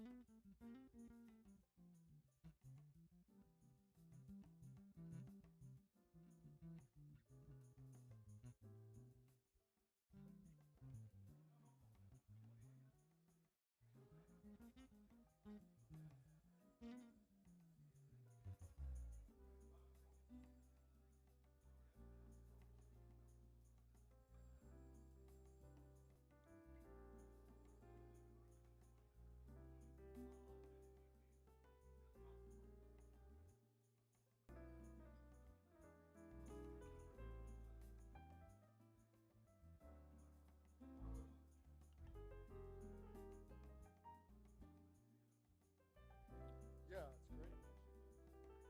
it's great.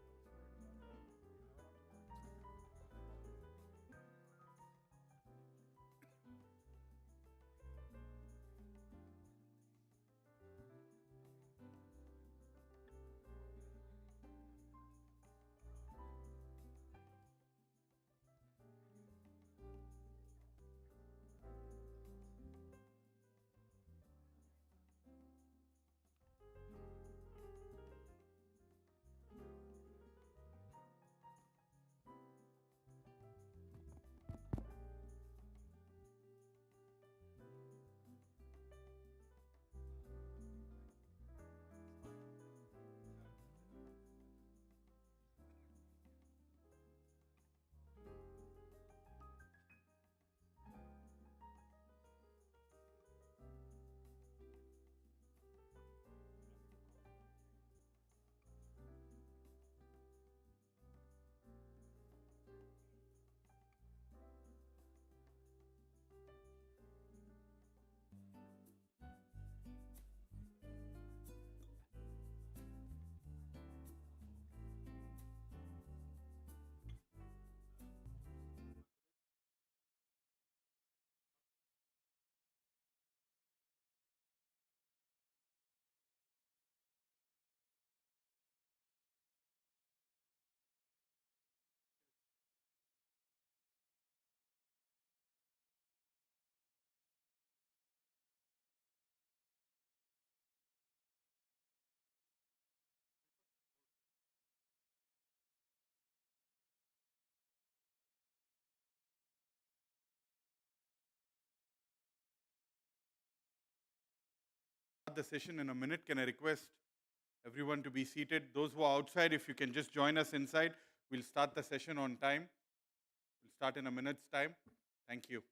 The session in a minute. Can I request everyone to be seated? Those who are outside, if you can just join us inside, we'll start the session on time. We'll start in a minute's time. Thank you.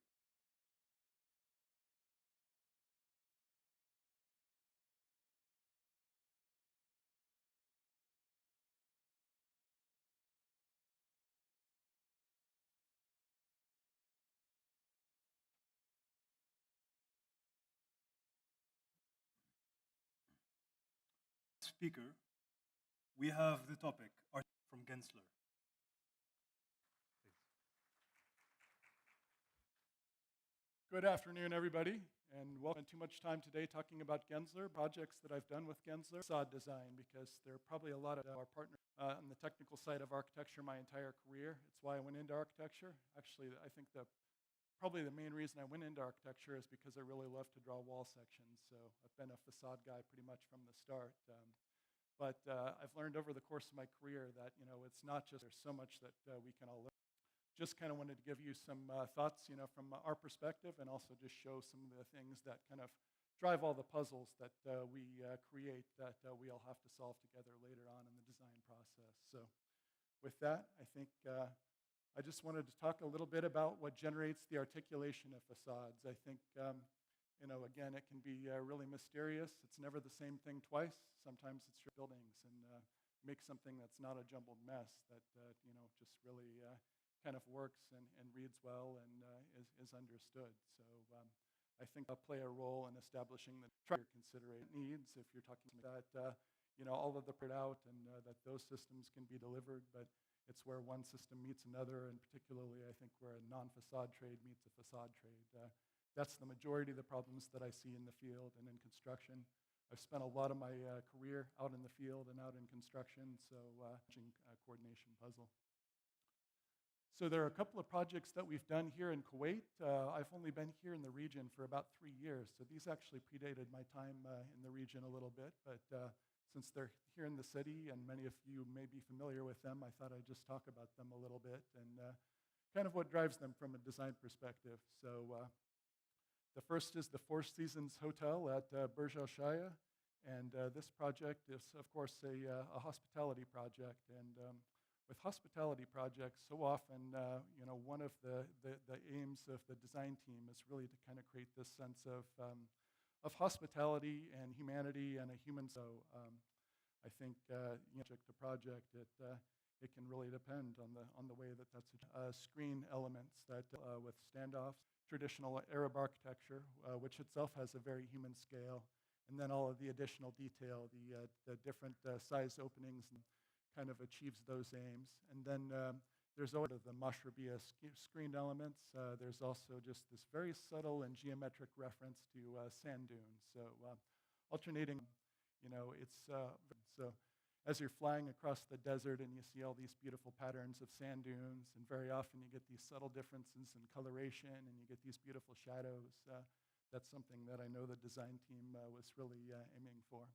Speaker, we have the topic from Gensler. Good afternoon, everybody, and welcome. Too much time today talking about Gensler, projects that I've done with Gensler, facade design, because there are probably a lot of our partners on the technical side of architecture my entire career. It's why I went into architecture. Actually, I think probably the main reason I went into architecture is because I really love to draw wall sections. So I've been a facade guy pretty much from the start. But I've learned over the course of my career that, it's not just, there's so much that we can all learn. Just kind of wanted to give you some thoughts, from our perspective, and also just show some of the things that kind of drive all the puzzles that we create that we all have to solve together later on in the design process. So with that, I think I just wanted to talk a little bit about what generates the articulation of facades. I think, again, it can be really mysterious. It's never the same thing twice. Sometimes it's your buildings and make something that's not a jumbled mess that, just really kind of works and reads well and is understood. So I think I'll play a role in establishing the considerate needs if you're talking about that, all of the put out and that those systems can be delivered, but it's where one system meets another, and particularly I think where a non-facade trade meets a facade trade. That's the majority of the problems that I see in the field and in construction. I've spent a lot of my career out in the field and out in construction, so coordination puzzle. So there are a couple of projects that we've done here in Kuwait. I've only been here in the region for about 3 years, so these actually predated my time in the region a little bit. But since they're here in the city and many of you may be familiar with them, I thought I'd just talk about them a little bit and kind of what drives them from a design perspective. So the first is the Four Seasons Hotel at Burj Al Shaya. And this project is, of course, a hospitality project. And with hospitality projects, so often, one of the aims of the design team is really to kind of create this sense of hospitality and humanity and a human. So I think, project to project, it can really depend on the way that's screen elements that with standoffs, traditional Arab architecture, which itself has a very human scale, and then all of the additional detail, the different size openings, and kind of achieves those aims. And then there's always the mashrabiyah screened elements. There's also just this very subtle and geometric reference to sand dunes. So alternating, it's so as you're flying across the desert and you see all these beautiful patterns of sand dunes, and very often you get these subtle differences in coloration and you get these beautiful shadows. That's something that I know the design team was really aiming for.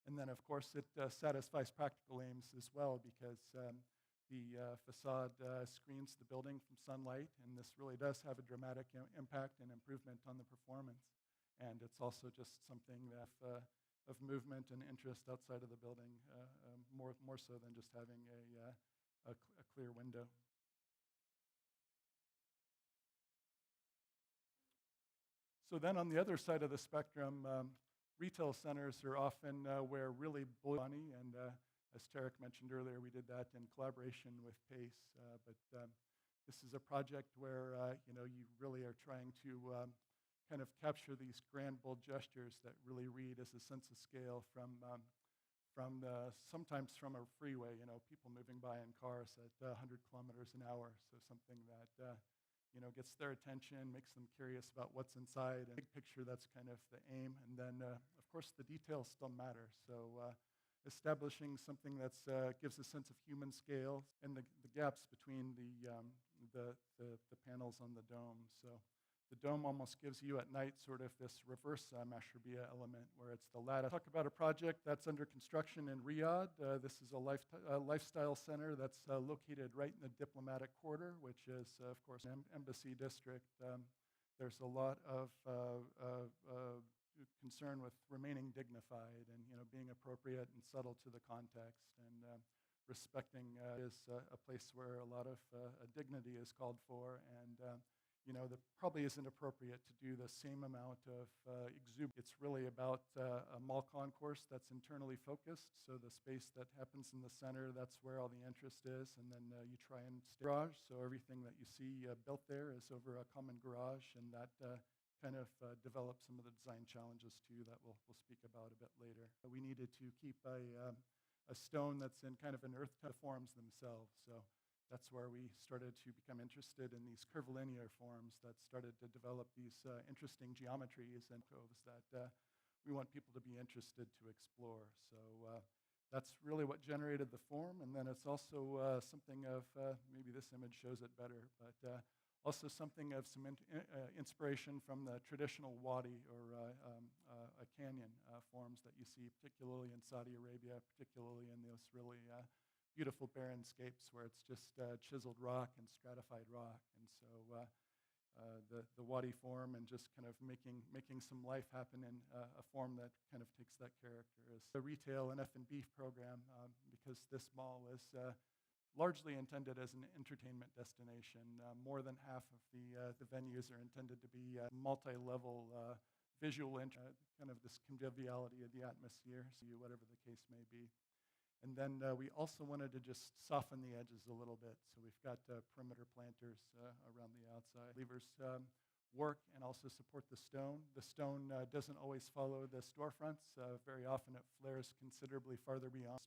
And then, of course, it satisfies practical aims as well because the facade screens the building from sunlight, and this really does have a dramatic impact and improvement on the performance. And it's also just something that of movement and interest outside of the building, more so than just having a clear window. So then on the other side of the spectrum, retail centers are often where really money, and as Tarek mentioned earlier, we did that in collaboration with PACE. But this is a project where you really are trying to kind of capture these grand, bold gestures that really read as a sense of scale from sometimes from a freeway. People moving by in cars at 100 kilometers an hour. So something that gets their attention, makes them curious about what's inside. And big picture, that's kind of the aim. And then, of course, the details still matter. So establishing something that gives a sense of human scale and the gaps between the panels on the dome. So the dome almost gives you at night sort of this reverse mashrabiyah element where it's the lattice. Talk about a project that's under construction in Riyadh. This is a lifestyle center that's located right in the diplomatic quarter, which is, of course, an embassy district. There's a lot of concern with remaining dignified and being appropriate and subtle to the context, and respecting is a place where a lot of dignity is called for, and that probably isn't appropriate to do the same amount of exuberance. It's really about a mall concourse that's internally focused, so the space that happens in the center, that's where all the interest is, and then you try and garage, so everything that you see built there is over a common garage, and that kind of develops some of the design challenges too that we'll speak about a bit later. We needed to keep a stone that's in kind of an earth forms themselves, so that's where we started to become interested in these curvilinear forms that started to develop these interesting geometries and coves that we want people to be interested to explore. So that's really what generated the form, and then it's also something of, maybe this image shows it better, but also something of some inspiration from the traditional wadi or a canyon forms that you see, particularly in Saudi Arabia, particularly in those really beautiful barrenscapes where it's just chiseled rock and stratified rock. And so the wadi form and just kind of making some life happen in a form that kind of takes that character is the retail and F&B program, because this mall is largely intended as an entertainment destination. More than half of the venues are intended to be multi-level visual, kind of this conviviality of the atmosphere, so whatever the case may be. And then we also wanted to just soften the edges a little bit. So we've got perimeter planters around the outside. Levers work and also support the stone. The stone doesn't always follow the storefronts. Very often it flares considerably farther beyond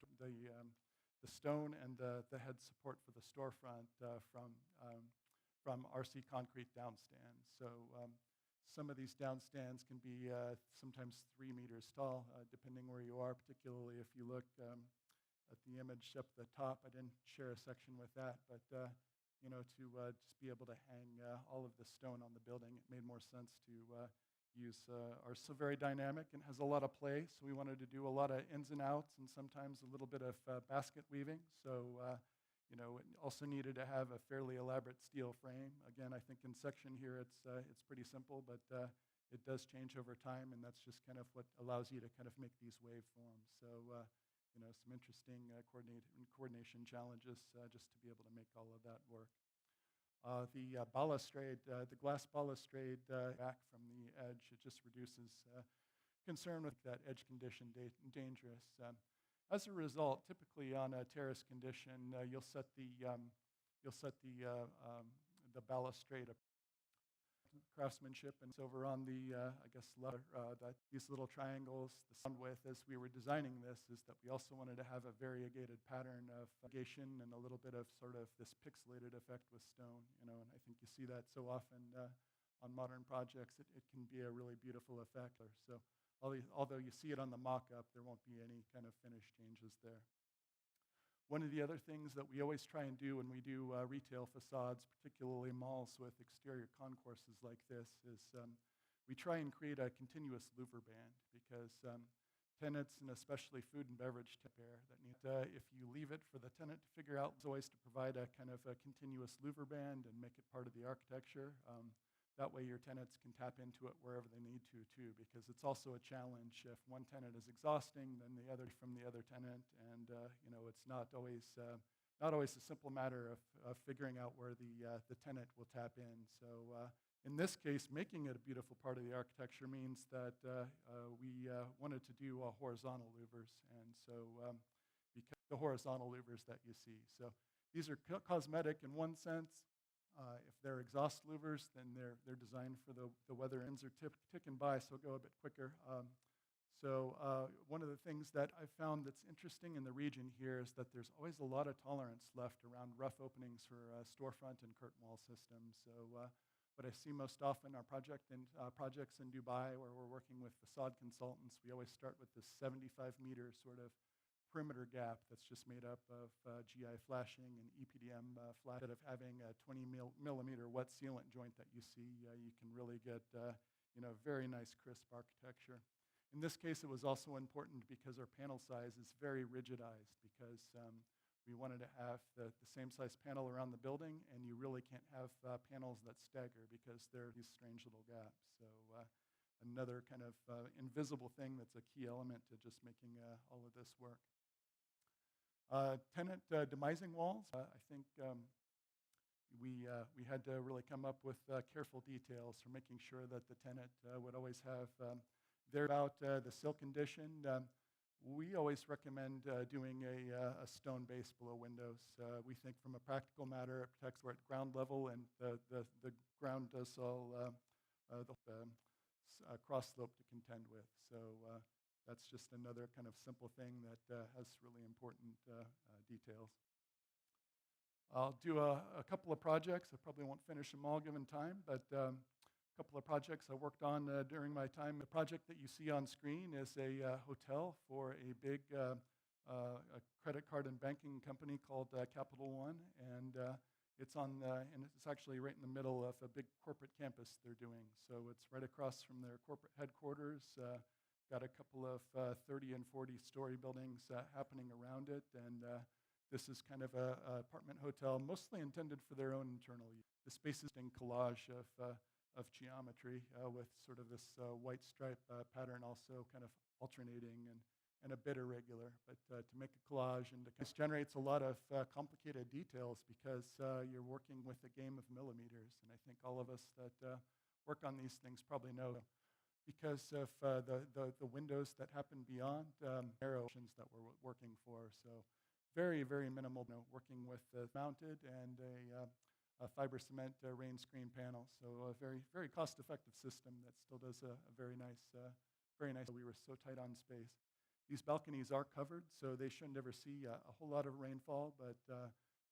the stone and the head support for the storefront from RC concrete downstands. So some of these downstands can be sometimes 3 meters tall, depending where you are, particularly if you look at the image up at the top. I didn't share a section with that, but to just be able to hang all of the stone on the building. It made more sense to use are so very dynamic and has a lot of play. So we wanted to do a lot of ins and outs and sometimes a little bit of basket weaving. So it also needed to have a fairly elaborate steel frame. Again, I think in section here it's pretty simple, but it does change over time, and that's just kind of what allows you to kind of make these waveforms. So some interesting coordination challenges just to be able to make all of that work. The balustrade, the glass balustrade back from the edge, it just reduces concern with that edge condition dangerous. As a result, typically on a terrace condition, you'll set the balustrade craftsmanship, and it's over on the these little triangles. The sound with as we were designing this is that we also wanted to have a variegated pattern of navigation and a little bit of sort of this pixelated effect with stone, and I think you see that so often on modern projects. It can be a really beautiful effect. So although you see it on the mock-up, there won't be any kind of finished changes there. One of the other things that we always try and do when we do retail facades, particularly malls with exterior concourses like this, is we try and create a continuous louver band because tenants, and especially food and beverage bear that need if you leave it for the tenant to figure out, it's always to provide a kind of a continuous louver band and make it part of the architecture. That way your tenants can tap into it wherever they need to too, because it's also a challenge. If one tenant is exhausting, then the other from the other tenant, and it's not always a simple matter of figuring out where the tenant will tap in. So in this case, making it a beautiful part of the architecture means that we wanted to do horizontal louvers, and so because the horizontal louvers that you see. So these are cosmetic in one sense. If they're exhaust louvers, then they're designed for the weather. Ends are ticking by, so go a bit quicker. One of the things that I've found that's interesting in the region here is that there's always a lot of tolerance left around rough openings for storefront and curtain wall systems. So what I see most often are projects in Dubai where we're working with facade consultants. We always start with this 75-meter sort of perimeter gap that's just made up of GI flashing and EPDM flash. Instead of having a 20-millimeter wet sealant joint that you see, you can really get very nice crisp architecture. In this case, it was also important because our panel size is very rigidized because we wanted to have the same size panel around the building, and you really can't have panels that stagger because there are these strange little gaps. So another kind of invisible thing that's a key element to just making all of this work. Tenant demising walls. I think we had to really come up with careful details for making sure that the tenant would always have about the sill condition. We always recommend doing a stone base below windows. We think from a practical matter, it protects we're at ground level, and the ground does all cross slope to contend with. So that's just another kind of simple thing that has really important details. I'll do a couple of projects. I probably won't finish them all given time, but a couple of projects I worked on during my time. The project that you see on screen is a hotel for a big a credit card and banking company called Capital One, and it's actually right in the middle of a big corporate campus they're doing. So it's right across from their corporate headquarters. Got a couple of 30 and 40-story buildings happening around it, and this is kind of a apartment hotel, mostly intended for their own internal use. The space is in collage of geometry with sort of this white stripe pattern, also kind of alternating and a bit irregular. But to make a collage, and this generates a lot of complicated details because you're working with a game of millimeters, and I think all of us that work on these things probably know. Because of the windows that happen beyond narrow options that we're working for. So very, very minimal working with mounted and a fiber cement rain screen panel. So a very, very cost-effective system that still does a very nice. We were so tight on space. These balconies are covered, so they shouldn't ever see a whole lot of rainfall, but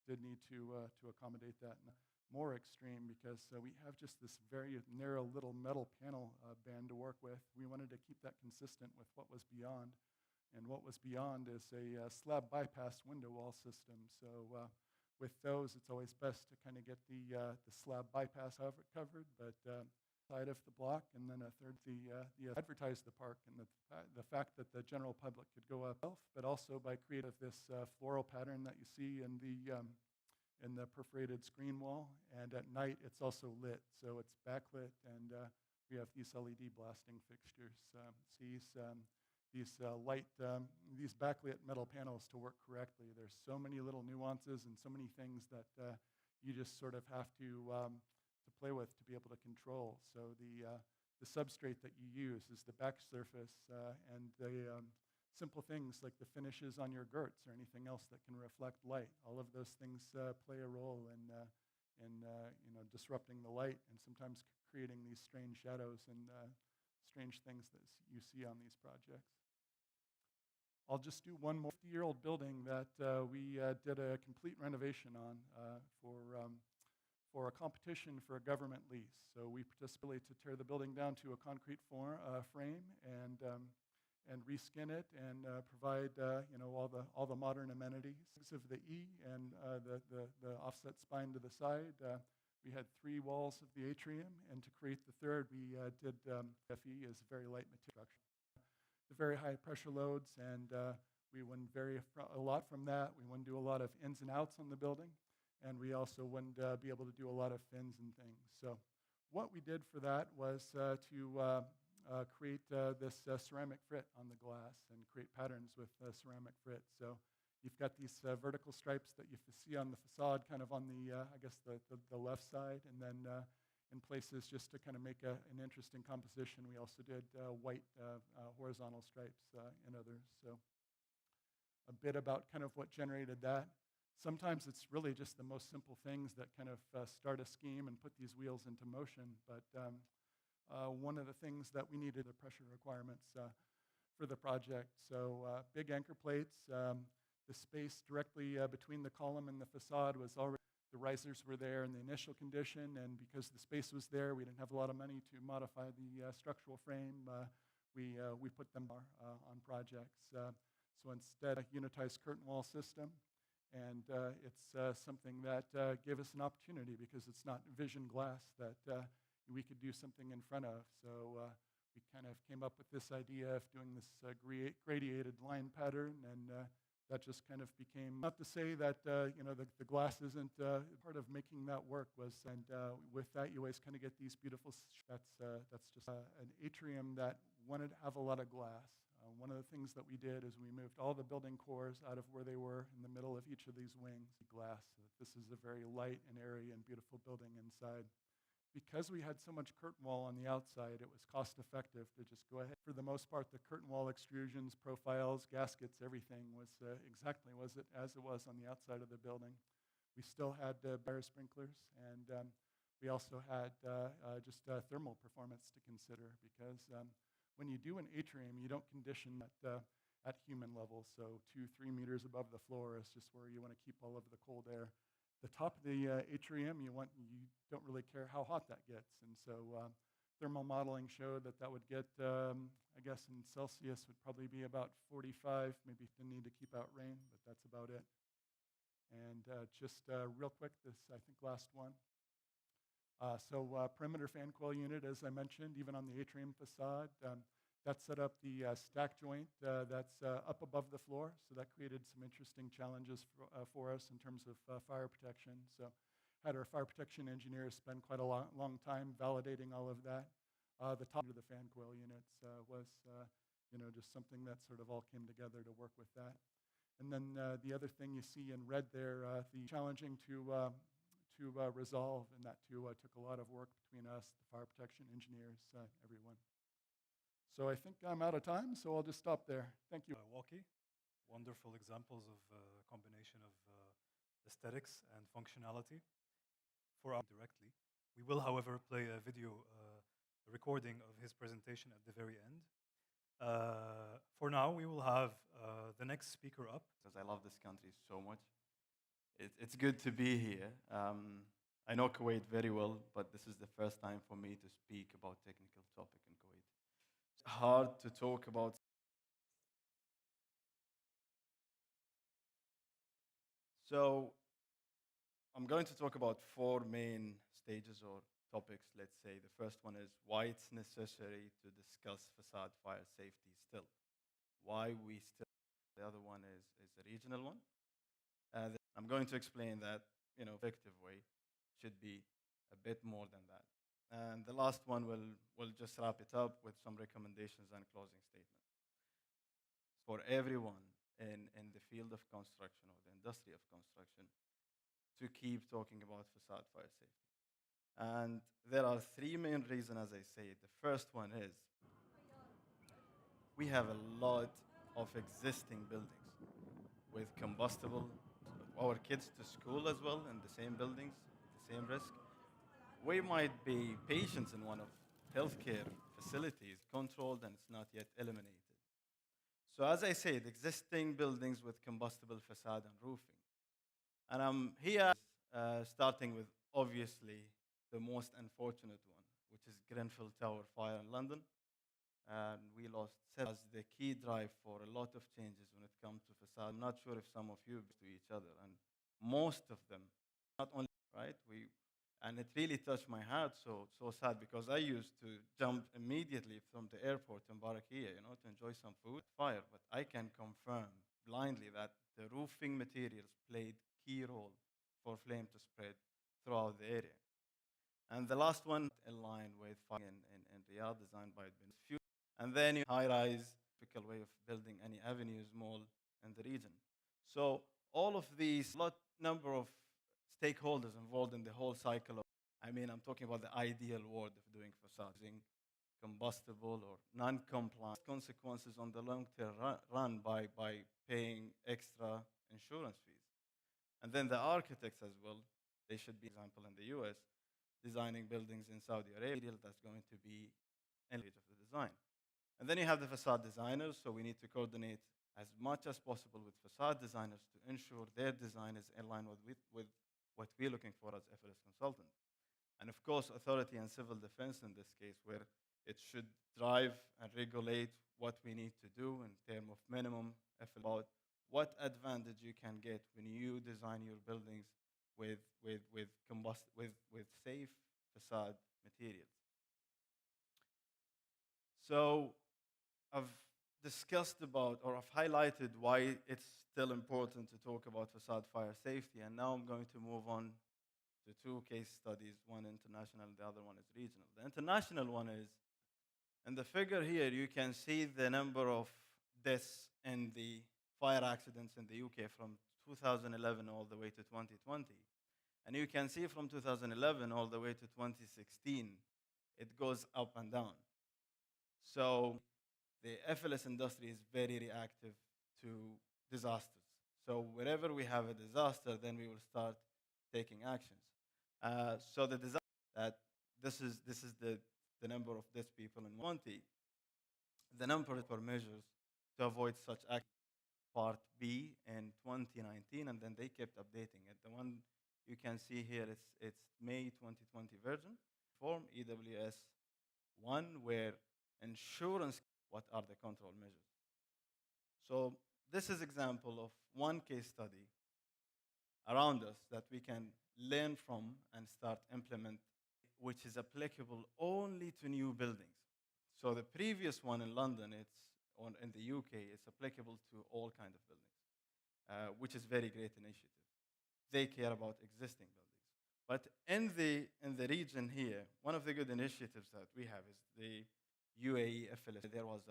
did need to accommodate that. More extreme because we have just this very narrow little metal panel band to work with. We wanted to keep that consistent with what was beyond, and what was beyond is a slab bypass window wall system. So with those, it's always best to kind of get the slab bypass covered, but side of the block, and then a third the advertise the park and the fact that the general public could go up, but also by creating this floral pattern that you see in the perforated screen wall, and at night it's also lit, so it's backlit, and we have these LED blasting fixtures. These backlit metal panels to work correctly. There's so many little nuances and so many things that you just sort of have to play with to be able to control. So the substrate that you use is the back surface, and the simple things like the finishes on your girts or anything else that can reflect light. All of those things play a role in disrupting the light and sometimes creating these strange shadows and strange things that you see on these projects. I'll just do one more 50-year-old building that we did a complete renovation on for a competition for a government lease. So we participated to tear the building down to a concrete frame and reskin it and provide all the modern amenities of the E and the offset spine to the side. We had 3 walls of the atrium, and to create the third, we did FE as very light material structure. The very high pressure loads, and we wouldn't vary a lot from that. We wouldn't do a lot of ins and outs on the building, and we also wouldn't be able to do a lot of fins and things. So what we did for that was to create this ceramic frit on the glass and create patterns with ceramic frit. So you've got these vertical stripes that you see on the facade, kind of on the, I guess, the left side, and then in places just to kind of make an interesting composition. We also did white horizontal stripes in others. So a bit about kind of what generated that. Sometimes it's really just the most simple things that kind of start a scheme and put these wheels into motion. But one of the things that we needed, the pressure requirements for the project. So big anchor plates, the space directly between the column and the facade was already, the risers were there in the initial condition, and because the space was there, we didn't have a lot of money to modify the structural frame. We put them on projects. So instead, a unitized curtain wall system. And it's something that gave us an opportunity because it's not vision glass that we could do something in front of. So we kind of came up with this idea of doing this gradiated line pattern, and that just kind of became, not to say that the glass isn't part of making that work was, and with that you always kind of get these beautiful, that's just an atrium that wanted to have a lot of glass. One of the things that we did is we moved all the building cores out of where they were in the middle of each of these wings, glass, so that this is a very light and airy and beautiful building inside. Because we had so much curtain wall on the outside, it was cost effective to just go ahead. For the most part, the curtain wall extrusions, profiles, gaskets, everything was exactly as it was on the outside of the building. We still had bare sprinklers, and we also had just thermal performance to consider, because when you do an atrium, you don't condition at human level, so 2-3 meters above the floor is just where you want to keep all of the cold air. The top of the atrium, you don't really care how hot that gets, and so thermal modeling showed that would get, I guess in Celsius would probably be about 45, maybe didn't need to keep out rain, but that's about it. And just real quick, this, I think, last one. Perimeter fan coil unit, as I mentioned, even on the atrium facade, that set up the stack joint that's up above the floor, so that created some interesting challenges for us in terms of fire protection. So had our fire protection engineers spend quite a long time validating all of that. The top of the fan coil units was just something that sort of all came together to work with that. And then the other thing you see in red there, the challenging to resolve, and that too took a lot of work between us, the fire protection engineers, everyone. So I think I'm out of time, so I'll just stop there. Thank you. Walkie, wonderful examples of combination of aesthetics and functionality for our directly. We will, however, play a video recording of his presentation at the very end. For now, we will have the next speaker up. Because I love this country so much. It's good to be here. I know Kuwait very well, but this is the first time for me to speak about technical topic in Kuwait. It's hard to talk about. So I'm going to talk about four main stages or topics, let's say. The first one is why it's necessary to discuss facade fire safety still. Why we still, the other one is a regional one. I'm going to explain that, effective way should be a bit more than that. And the last one will just wrap it up with some recommendations and closing statements. For everyone in the field of construction or the industry of construction to keep talking about facade fire safety. And there are three main reasons, as I say. The first one is we have a lot of existing buildings with combustible, our kids to school as well in the same buildings, the same risk. We might be patients in one of healthcare facilities controlled and it's not yet eliminated. So as I said, existing buildings with combustible facade and roofing. And I'm here starting with obviously the most unfortunate one, which is Grenfell Tower fire in London. And we lost as the key drive for a lot of changes when it comes to facade. I'm not sure if some of you to each other, and most of them, not only right, and it really touched my heart. So sad because I used to jump immediately from the airport in Barakia, to enjoy some food, fire. But I can confirm blindly that the roofing materials played key role for flame to spread throughout the area. And the last one in line with fire in Riyadh, designed by Bin. And then high-rise, typical way of building any avenues, mall in the region. So all of these, number of stakeholders involved in the whole cycle of, I'm talking about the ideal world of doing facades, using combustible or non-compliant consequences on the long-term run by paying extra insurance fees. And then the architects as well, they should be, example, in the US, designing buildings in Saudi Arabia that's going to be in the age of the design. And then you have the facade designers, so we need to coordinate as much as possible with facade designers to ensure their design is in line with what we're looking for as FLS consultant. And of course, authority and civil defense in this case, where it should drive and regulate what we need to do in terms of minimum about what advantage you can get when you design your buildings with safe facade materials. So I've discussed about, or I've highlighted why it's still important to talk about facade fire safety, and now I'm going to move on to two case studies, one international and the other one is regional. The international one is, in the figure here, you can see the number of deaths in the fire accidents in the UK from 2011 all the way to 2020. And you can see from 2011 all the way to 2016, it goes up and down. So the FLS industry is very reactive to disasters. So wherever we have a disaster, then we will start taking actions. So the disaster that this is the number of dead people in 20. The number for measures to avoid such act part B in 2019, and then they kept updating it. The one you can see here is it's May 2020 version form EWS 1, where insurance, what are the control measures? So this is example of one case study around us that we can learn from and start implement, which is applicable only to new buildings. So the previous one in London, in the UK, it's applicable to all kinds of buildings, which is very great initiative. They care about existing buildings. But in the region here, one of the good initiatives that we have is the UAE FLS. There was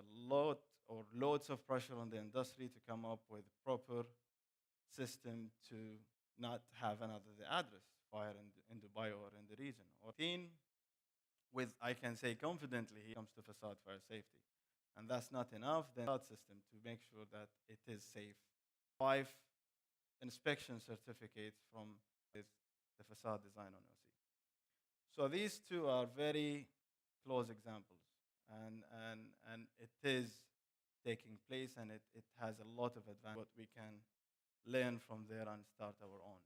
loads of pressure on the industry to come up with proper system to not have another address fire in Dubai or in the region. Or with, I can say confidently, here comes to facade fire safety. And that's not enough, then facade system to make sure that it is safe. 5 inspection certificates from the facade design on OC. So these two are very close examples. And it is taking place, and it has a lot of advantage what we can learn from there and start our own.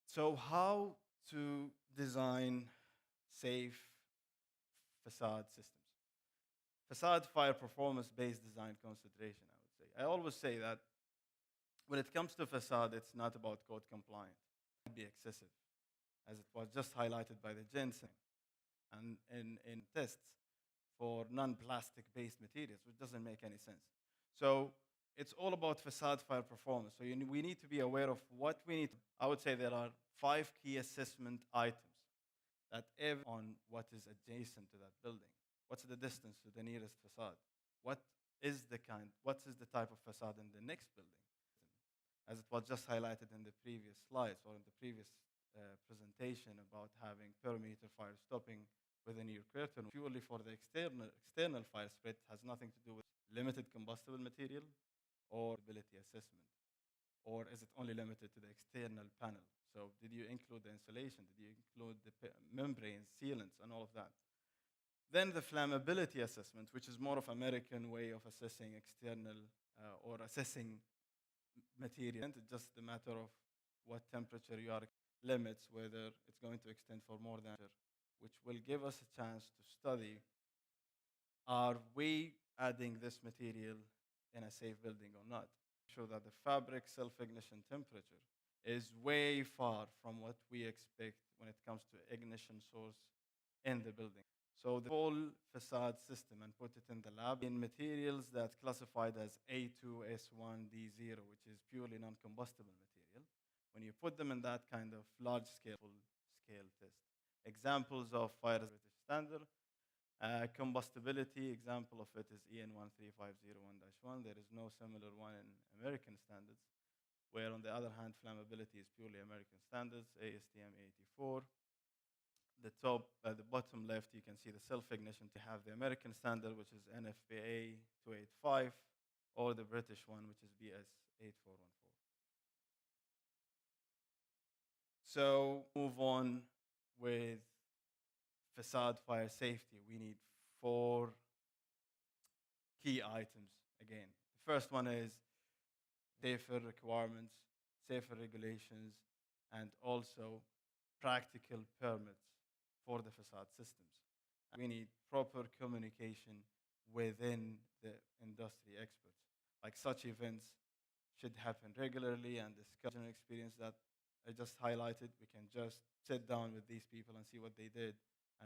So how to design safe facade systems? Facade fire performance-based design consideration, I would say. I always say that when it comes to facade, it's not about code compliance. be excessive, as it was just highlighted by the ginseng and in tests for non-plastic based materials, which doesn't make any sense. So it's all about facade fire performance. So we need to be aware of what we need. I would say there are 5 key assessment items that on what is adjacent to that building. What's the distance to the nearest facade? What is the type of facade in the next building? As it was just highlighted in the previous slides or in the previous presentation about having perimeter fire stopping within your curtain purely for the external fire spread has nothing to do with limited combustible material or ability assessment. Or is it only limited to the external panel? So did you include the insulation? Did you include the membranes, sealants, and all of that? Then the flammability assessment, which is more of American way of assessing external or assessing material. It's just a matter of what temperature you are limits, whether it's going to extend for more than, which will give us a chance to study, are we adding this material in a safe building or not? Show that the fabric self-ignition temperature is way far from what we expect when it comes to ignition source in the building. So the whole facade system and put it in the lab in materials that's classified as A2, S1, D0, which is purely non-combustible material. When you put them in that kind of large scale test. Examples of fire British standard. Combustibility, example of it is EN 13501-1. There is no similar one in American standards, where on the other hand, flammability is purely American standards, ASTM 84. The bottom left, you can see the self-ignition to have the American standard, which is NFPA 285, or the British one, which is BS 8414. So move on with facade fire safety. We need 4 key items again. The first one is safer requirements, safer regulations, and also practical permits for the facade systems. We need proper communication within the industry experts. Like such events should happen regularly, and the discussion experience that I just highlighted, we can just sit down with these people and see what they did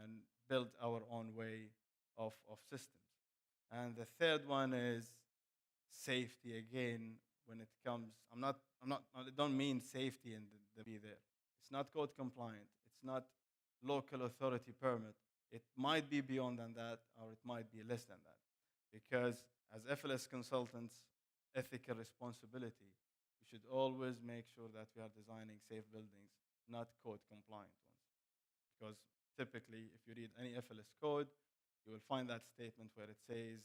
and build our own way of systems. And the third one is safety again. When it comes, I don't mean safety in the be there. It's not code compliant. It's not local authority permit. It might be beyond than that, or it might be less than that. Because as FLS consultants, ethical responsibility, we should always make sure that we are designing safe buildings, not code compliant ones. Because typically, if you read any FLS code, you will find that statement where it says,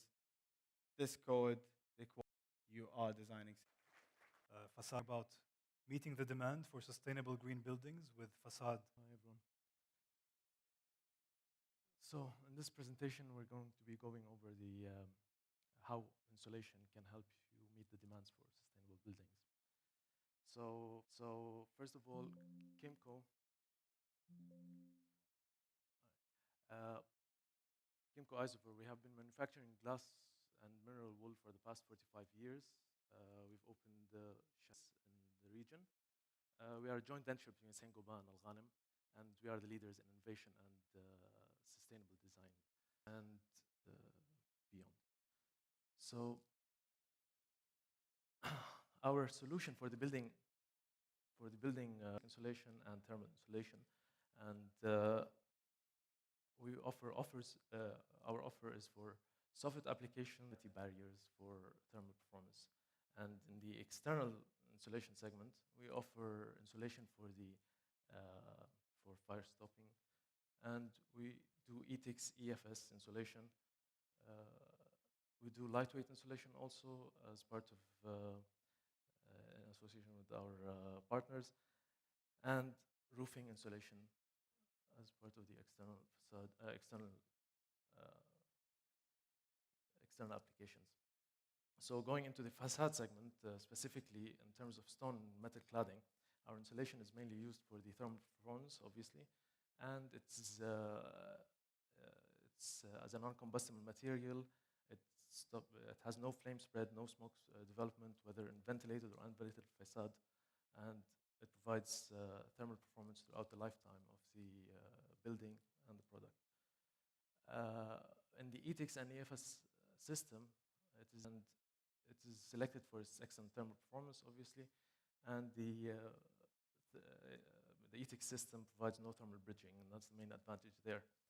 this code requires you are designing facade about meeting the demand for sustainable green buildings with facade. Hi, everyone. So in this presentation, we're going to be going over the how insulation can help you meet the demands for sustainable buildings. So first of all, Kimco. Kimco Isover, we have been manufacturing glass and mineral wool for the past 45 years. We've opened shops in the region. We are a joint venture between Saint-Gobain and Al-Ghanem, and we are the leaders in innovation and sustainable design and beyond. So our solution for the building insulation and thermal insulation, and we offer offers. Our offer is for soffit application barriers for thermal performance, and in the external insulation segment, we offer insulation for the for fire stopping, and we do ETICS EFS insulation. We do lightweight insulation also as part of an association with our partners, and roofing insulation as part of the external facade, external applications. So going into the facade segment, specifically in terms of stone and metal cladding, our insulation is mainly used for the thermal performance, obviously, and it's as a non-combustible material. It has no flame spread, no smoke development, whether in ventilated or unventilated facade, and it provides thermal performance throughout the lifetime of the building and the product. In the ETICS and EFS system, it is selected for its excellent thermal performance, obviously, and the ETICS system provides no thermal bridging, and that's the main advantage there also.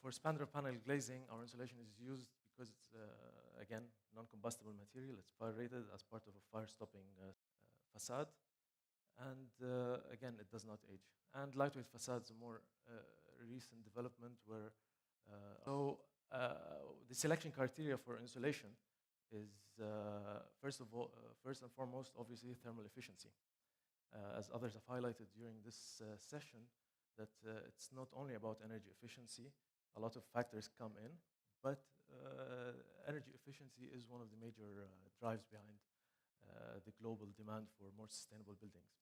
For spandrel panel glazing, our insulation is used because it's, again, non-combustible material. It's fire-rated as part of a fire-stopping facade. And again, it does not age. And lightweight facades are more recent development where, the selection criteria for insulation is, first and foremost, obviously, thermal efficiency. As others have highlighted during this session, that it's not only about energy efficiency, a lot of factors come in, but energy efficiency is one of the major drives behind the global demand for more sustainable buildings.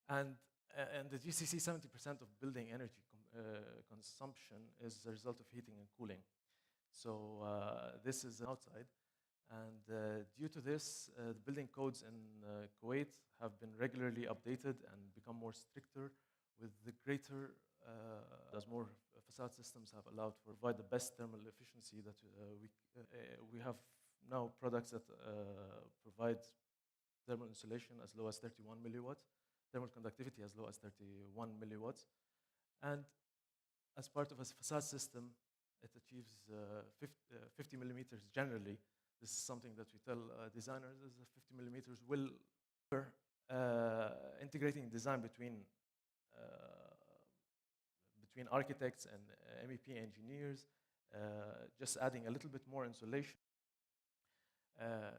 And the GCC, 70% of building energy consumption is a result of heating and cooling. So this is outside. And due to this, the building codes in Kuwait have been regularly updated and become more stricter with the greater, as more facade systems have allowed to provide the best thermal efficiency that we have now products that provide thermal insulation as low as 31 milliwatts, thermal conductivity as low as 31 milliwatts. And as part of a facade system, it achieves 50 millimeters generally. This is something that we tell designers is that 50 millimeters will integrating design between architects and MEP engineers, just adding a little bit more insulation.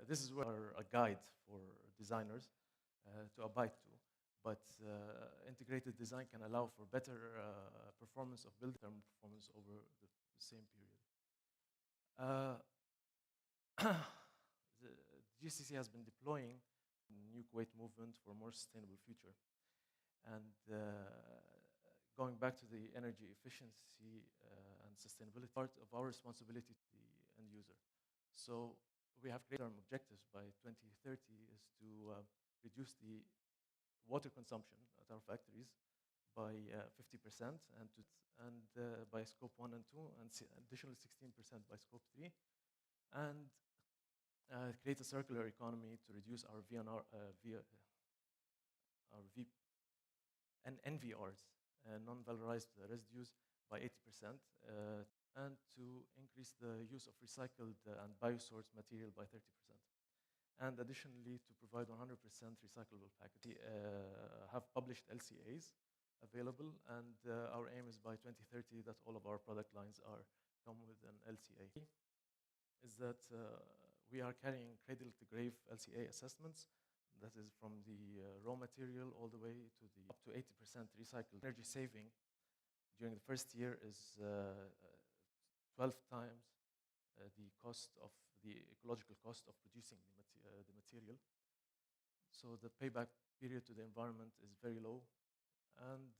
This is where a guide for designers to abide to. But integrated design can allow for better performance of building thermal performance over the same period. The GCC has been deploying the New Kuwait movement for a more sustainable future. And going back to the energy efficiency and sustainability, part of our responsibility to the end user. So we have great term objectives by 2030 is to reduce the water consumption at our factories by 50% and by scope 1 and 2, and additional 16% by scope 3, and create a circular economy to reduce our NVRs, non-valorized residues, by 80%, and to increase the use of recycled and biosourced material by 30%. And additionally, to provide 100% recyclable packaging. Have published LCAs available, and our aim is by 2030 that all of our product lines come with an LCA. Is that we are carrying cradle-to-grave LCA assessments. That is from the raw material all the way to the up to 80% recycled. Energy saving during the first year is 12 times the cost of the ecological cost of producing the material. So the payback period to the environment is very low, and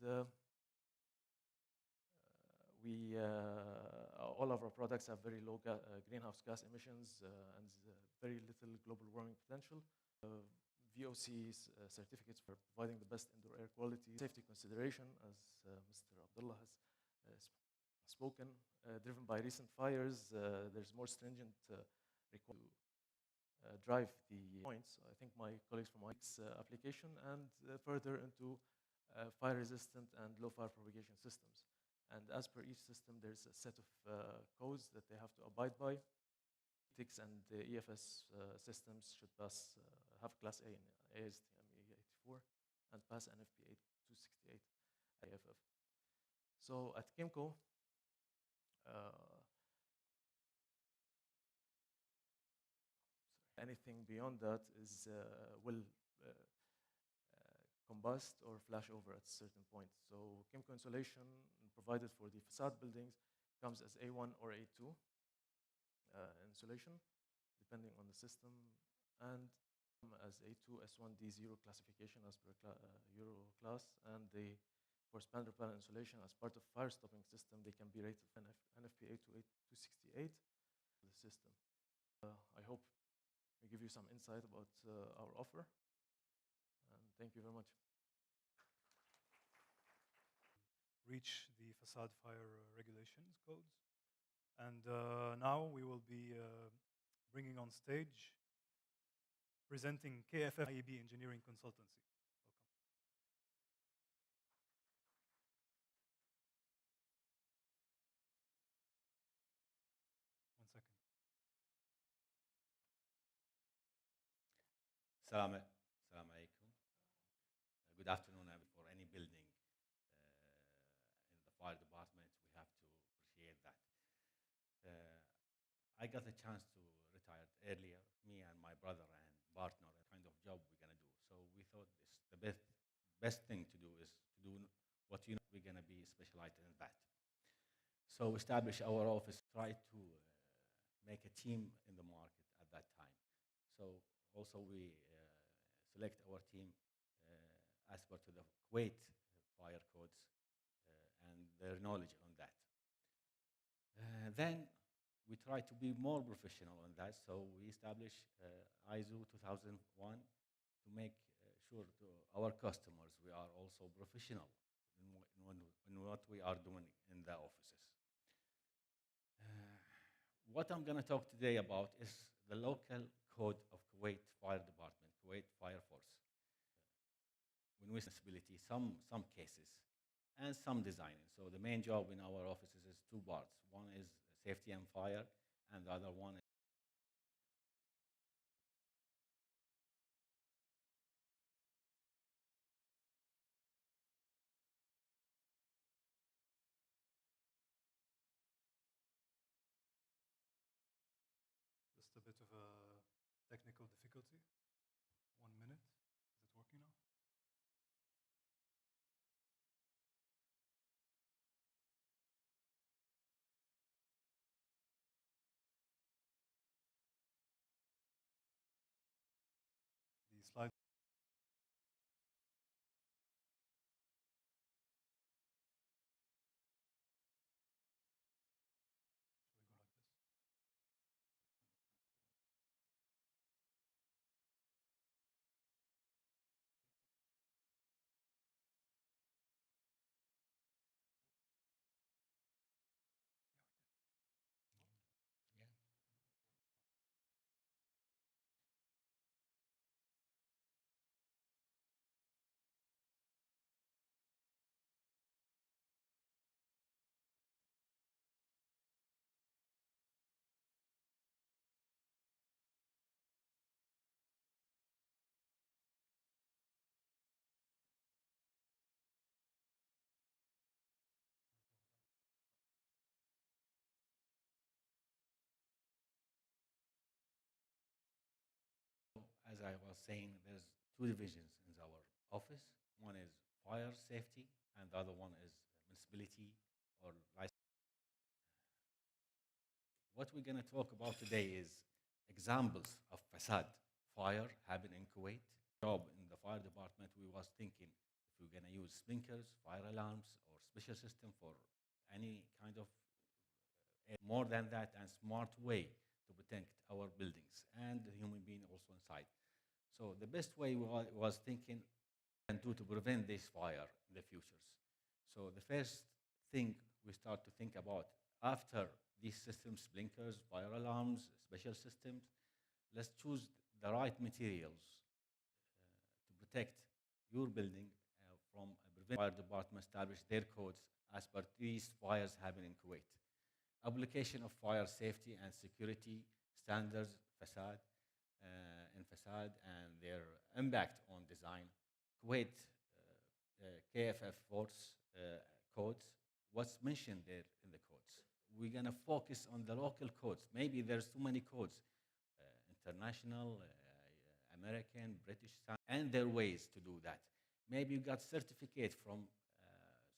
all of our products have very low greenhouse gas emissions and very little global warming potential. VOC certificates for providing the best indoor air quality. Safety consideration, as Mr. Abdullah has spoken, driven by recent fires, there's more stringent requirement to drive the points. I think my colleagues from IX application and further into fire-resistant and low-fire propagation systems. And as per each system, there's a set of codes that they have to abide by. ETICS and the EFS systems should pass, have Class A in ASTM 84 and pass NFPA 268 AFF. So at Kimco, anything beyond that will combust or flash over at a certain point. So Kimco insulation provided for the facade buildings comes as A1 or A2 insulation, depending on the system, and as A2 S1 D0 classification as per Euro class, and for spandrel panel insulation as part of fire stopping system, they can be rated NFPA 268 for the system. I hope we give you some insight about our offer. Thank you very much. Reach the facade fire regulations codes. And now we will be bringing on stage presenting KFF IEB Engineering Consultancy. Welcome. 1 second. Assalamu alaikum. Good afternoon for any building in the fire department. We have to appreciate that. I got the chance to retire earlier, me and my brother and partner, the kind of job we're going to do. So we thought the best thing to do is to do what we're going to be specialized in that. So we established our office, try to make a team in the market at that time. So also we select our team as per to the Kuwait fire codes and their knowledge on that. Then we try to be more professional on that, so we established ISO 2001 to make sure to our customers we are also professional in what we are doing in the offices. What I'm going to talk today about is the local code of Kuwait Fire Department, Kuwait Fire Force. When we responsibility, some cases, and some designing. So the main job in our offices is two parts. One is safety and fire, and the other one is just a bit of a technical difficulty. 1 minute. Is it working now? The slide. as I was saying, there's two divisions in our office. One is fire safety, and the other one is municipality or license. What we're going to talk about today is examples of facade fire happen in Kuwait. Job in the fire department, we was thinking if we're going to use sprinklers, fire alarms, or special system for any kind of more than that and smart way to protect our buildings and the human being also inside. So the best way was thinking and do to prevent this fire in the futures. So the first thing we start to think about after these systems, blinkers, fire alarms, special systems, let's choose the right materials to protect your building from a prevent fire department establish their codes as per these fires happen in Kuwait. Application of fire safety and security standards, facade, and their impact on design. Kuwait KFF force codes, what's mentioned there in the codes. We're going to focus on the local codes. Maybe there's too many codes, international, American, British, and their ways to do that. Maybe you got certificate from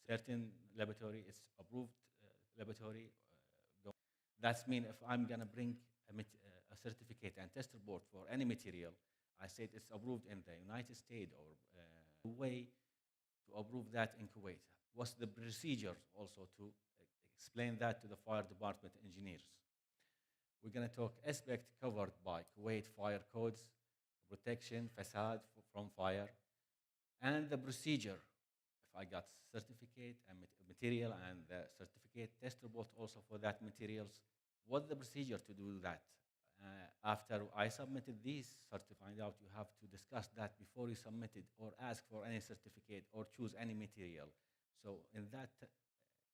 certain laboratory, it's approved laboratory. That's mean if I'm going to bring a certificate and test report for any material, I said it's approved in the United States or way to approve that in Kuwait. What's the procedure also to explain that to the fire department engineers? We're going to talk aspect covered by Kuwait fire codes, protection, facade from fire, And the procedure, if I got certificate and material and the certificate test report also for that materials, what's the procedure to do that? After I submitted these to find out, you have to discuss that before you submit it or ask for any certificate or choose any material. So in that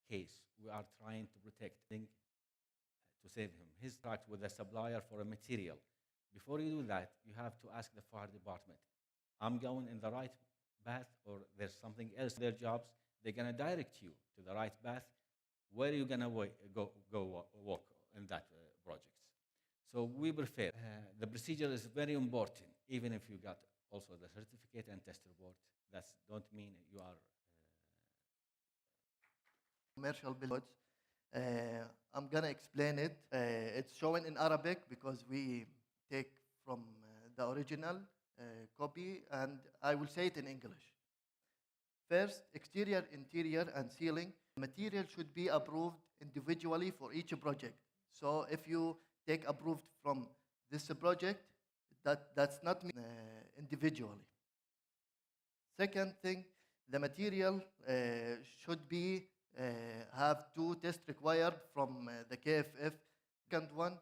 case, we are trying to protect things to save him. His contract with the supplier for a material. Before you do that, you have to ask the fire department, I'm going in the right path or there's something else in their jobs. They're going to direct you to the right path. Where are you going to walk in that projects? So we prefer, the procedure is very important, even if you got also the certificate and test report. That don't mean you are commercial billboards. I'm gonna explain it. It's shown in Arabic because we take from the original copy, and I will say it in English. First, exterior, interior, and ceiling. Material should be approved individually for each project. So if you take approved from this project, that's not individually. Second thing, the material should be have two tests required from the KFF. Second one,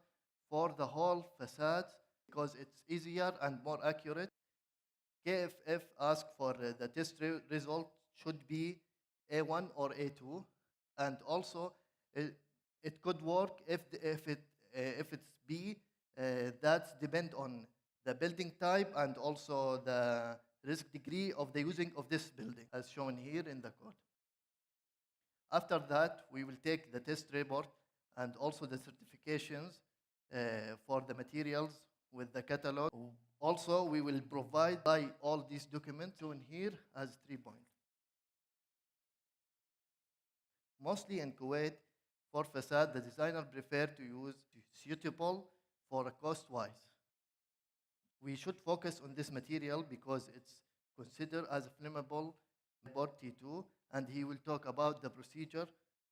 for the whole facade, because it's easier and more accurate. KFF asks for the test result should be A1 or A2, and also it could work if it's B. That's depend on the building type and also the risk degree of the using of this building, as shown here in the code. After that, we will take the test report and also the certifications for the materials with the catalog. Also, we will provide all these documents shown here as 3 points. Mostly in Kuwait, for facade, the designer prefer to use suitable for a cost-wise. We should focus on this material because it's considered as flammable board T2, and he will talk about the procedure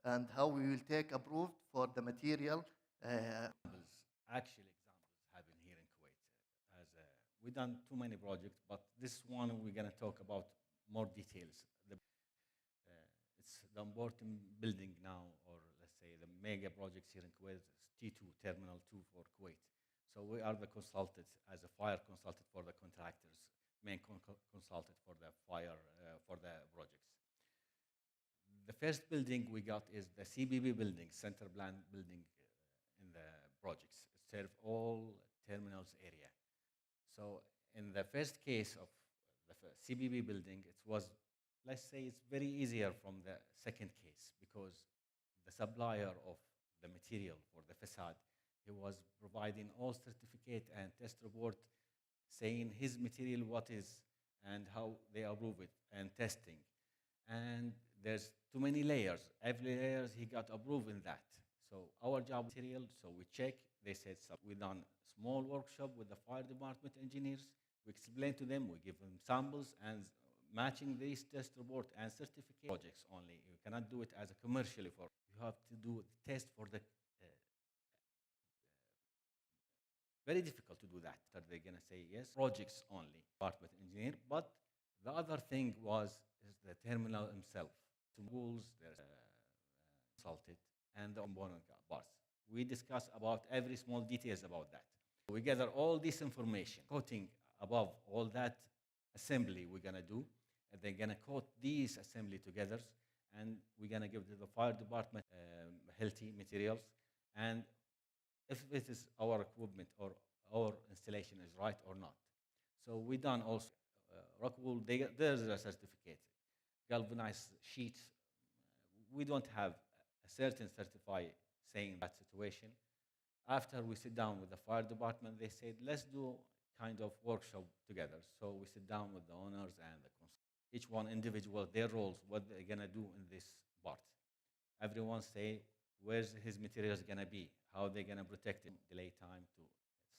and how we will take approved for the material. Actual examples happen here in Kuwait. We've done too many projects, but this one we're going to talk about more details. It's the important building now, or let's say the mega projects here in Kuwait, T2, Terminal 2 for Kuwait. So we are the consultants, as a fire consultant for the contractors, main consultant for the fire, for the projects. The first building we got is the CBB building, center plan building in the projects. It serves all terminals area. So in the first case of the CBB building, it was, let's say it's very easier from the second case because the supplier of the material for the facade, he was providing all certificate and test report saying his material what is and how they approve it and testing. And there's too many layers. Every layer he got approved in that. So our job material, so we check, they said so. We done small workshop with the fire department engineers. We explain to them, we give them samples and matching these test report and certificate projects only. You cannot do it as a commercially for. You have to do the test for the very difficult to do that. That they're gonna say yes, projects only, department engineer. But the other thing is the terminal himself. Tools, there's consulted, and the component parts. We discuss about every small details about that. We gather all this information, quoting above all that assembly we're gonna do, and they're gonna quote these assembly together, and we're gonna give to the fire department healthy materials, and if it is our equipment or our installation is right or not. So we done also Rockwool. There's a certificate, galvanized sheets. We don't have a certain certify saying that situation. After we sit down with the fire department, they said, let's do kind of workshop together. So we sit down with the owners and each one individual, their roles, what they're gonna do in this part. Everyone say, where's his materials gonna be, how they're gonna protect it, delay time to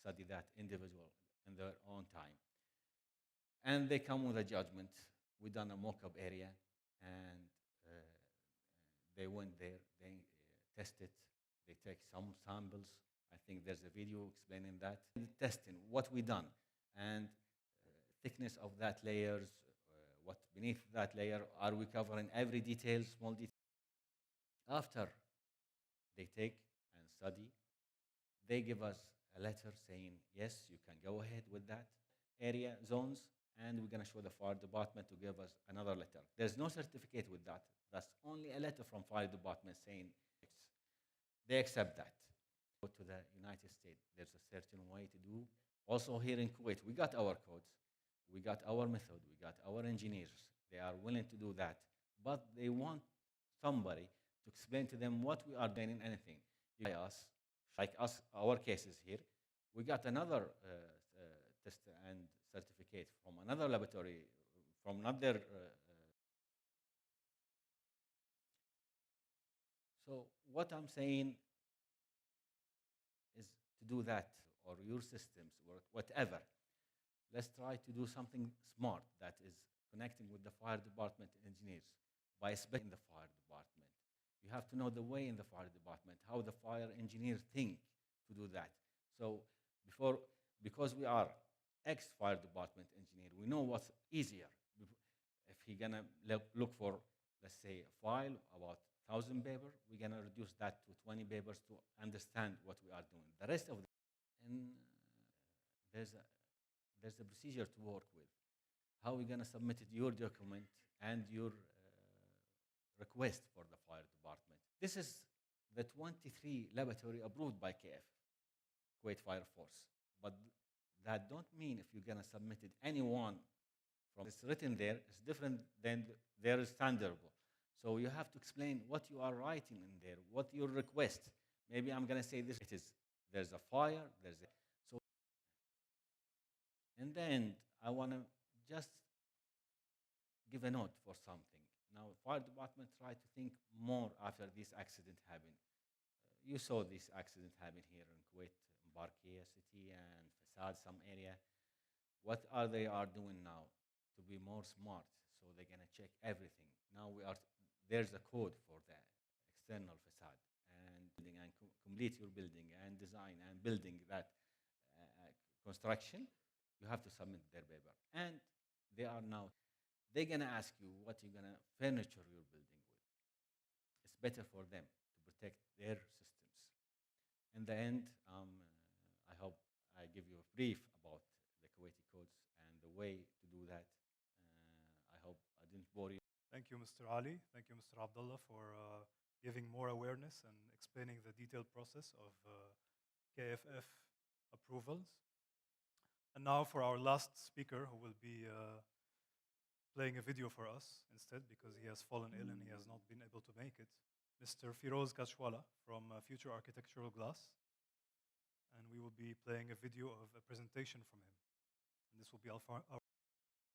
study that individual in their own time. And they come with a judgment. We done a mock-up area, and they went there, they tested, they take some samples. I think there's a video explaining that. Testing, what we done, and thickness of that layers, what beneath that layer, are we covering every detail, small detail? After they take and study, they give us a letter saying, yes, you can go ahead with that area zones, and we're going to show the fire department to give us another letter. There's no certificate with that. That's only a letter from fire department saying they accept that. Go to the United States, there's a certain way to do. Also here in Kuwait, we got our codes, we got our method, we got our engineers. They are willing to do that, but they want somebody to explain to them what we are doing in anything. By us, like us, our cases here, we got another test and certificate from another laboratory, from another. So what I'm saying is to do that, or your systems, or whatever. Let's try to do something smart that is connecting with the fire department engineers by specializing the fire department. You have to know the way in the fire department, how the fire engineers think to do that. So because we are ex-fire department engineer, we know what's easier. If he's gonna look for, let's say, a file about 1,000 paper, we're gonna reduce that to 20 papers to understand what we are doing. The rest of the, and there's a procedure to work with. How we're gonna submit your document and your request for the fire department. This is the 23 laboratory approved by KF, Kuwait Fire Force. But that don't mean if you're gonna submit it anyone from it's written there, it's different than their standard. So you have to explain what you are writing in there, what your request. Maybe I'm gonna say this, it is, there's a fire, there's a, so, and then I wanna just give a note for something. Now, fire department try to think more after this accident happened. You saw this accident happen here in Kuwait, Barkia city and Fasad, some area. What are they are doing now to be more smart? So they're gonna check everything. Now there's a code for the external facade and building and complete your building and design and building that construction. You have to submit their paper, and they are now. They're gonna ask you what you're gonna furniture your building with. It's better for them to protect their systems. In the end, I hope I give you a brief about the Kuwaiti codes and the way to do that. I hope I didn't bore you. Thank you, Mr. Ali. Thank you, Mr. Abdullah, for giving more awareness and explaining the detailed process of KFF approvals. And now for our last speaker, who will be playing a video for us instead, because he has fallen ill and he has not been able to make it, Mr. Firoz Kashwala from Future Architectural Glass. And we will be playing a video of a presentation from him. And this will be our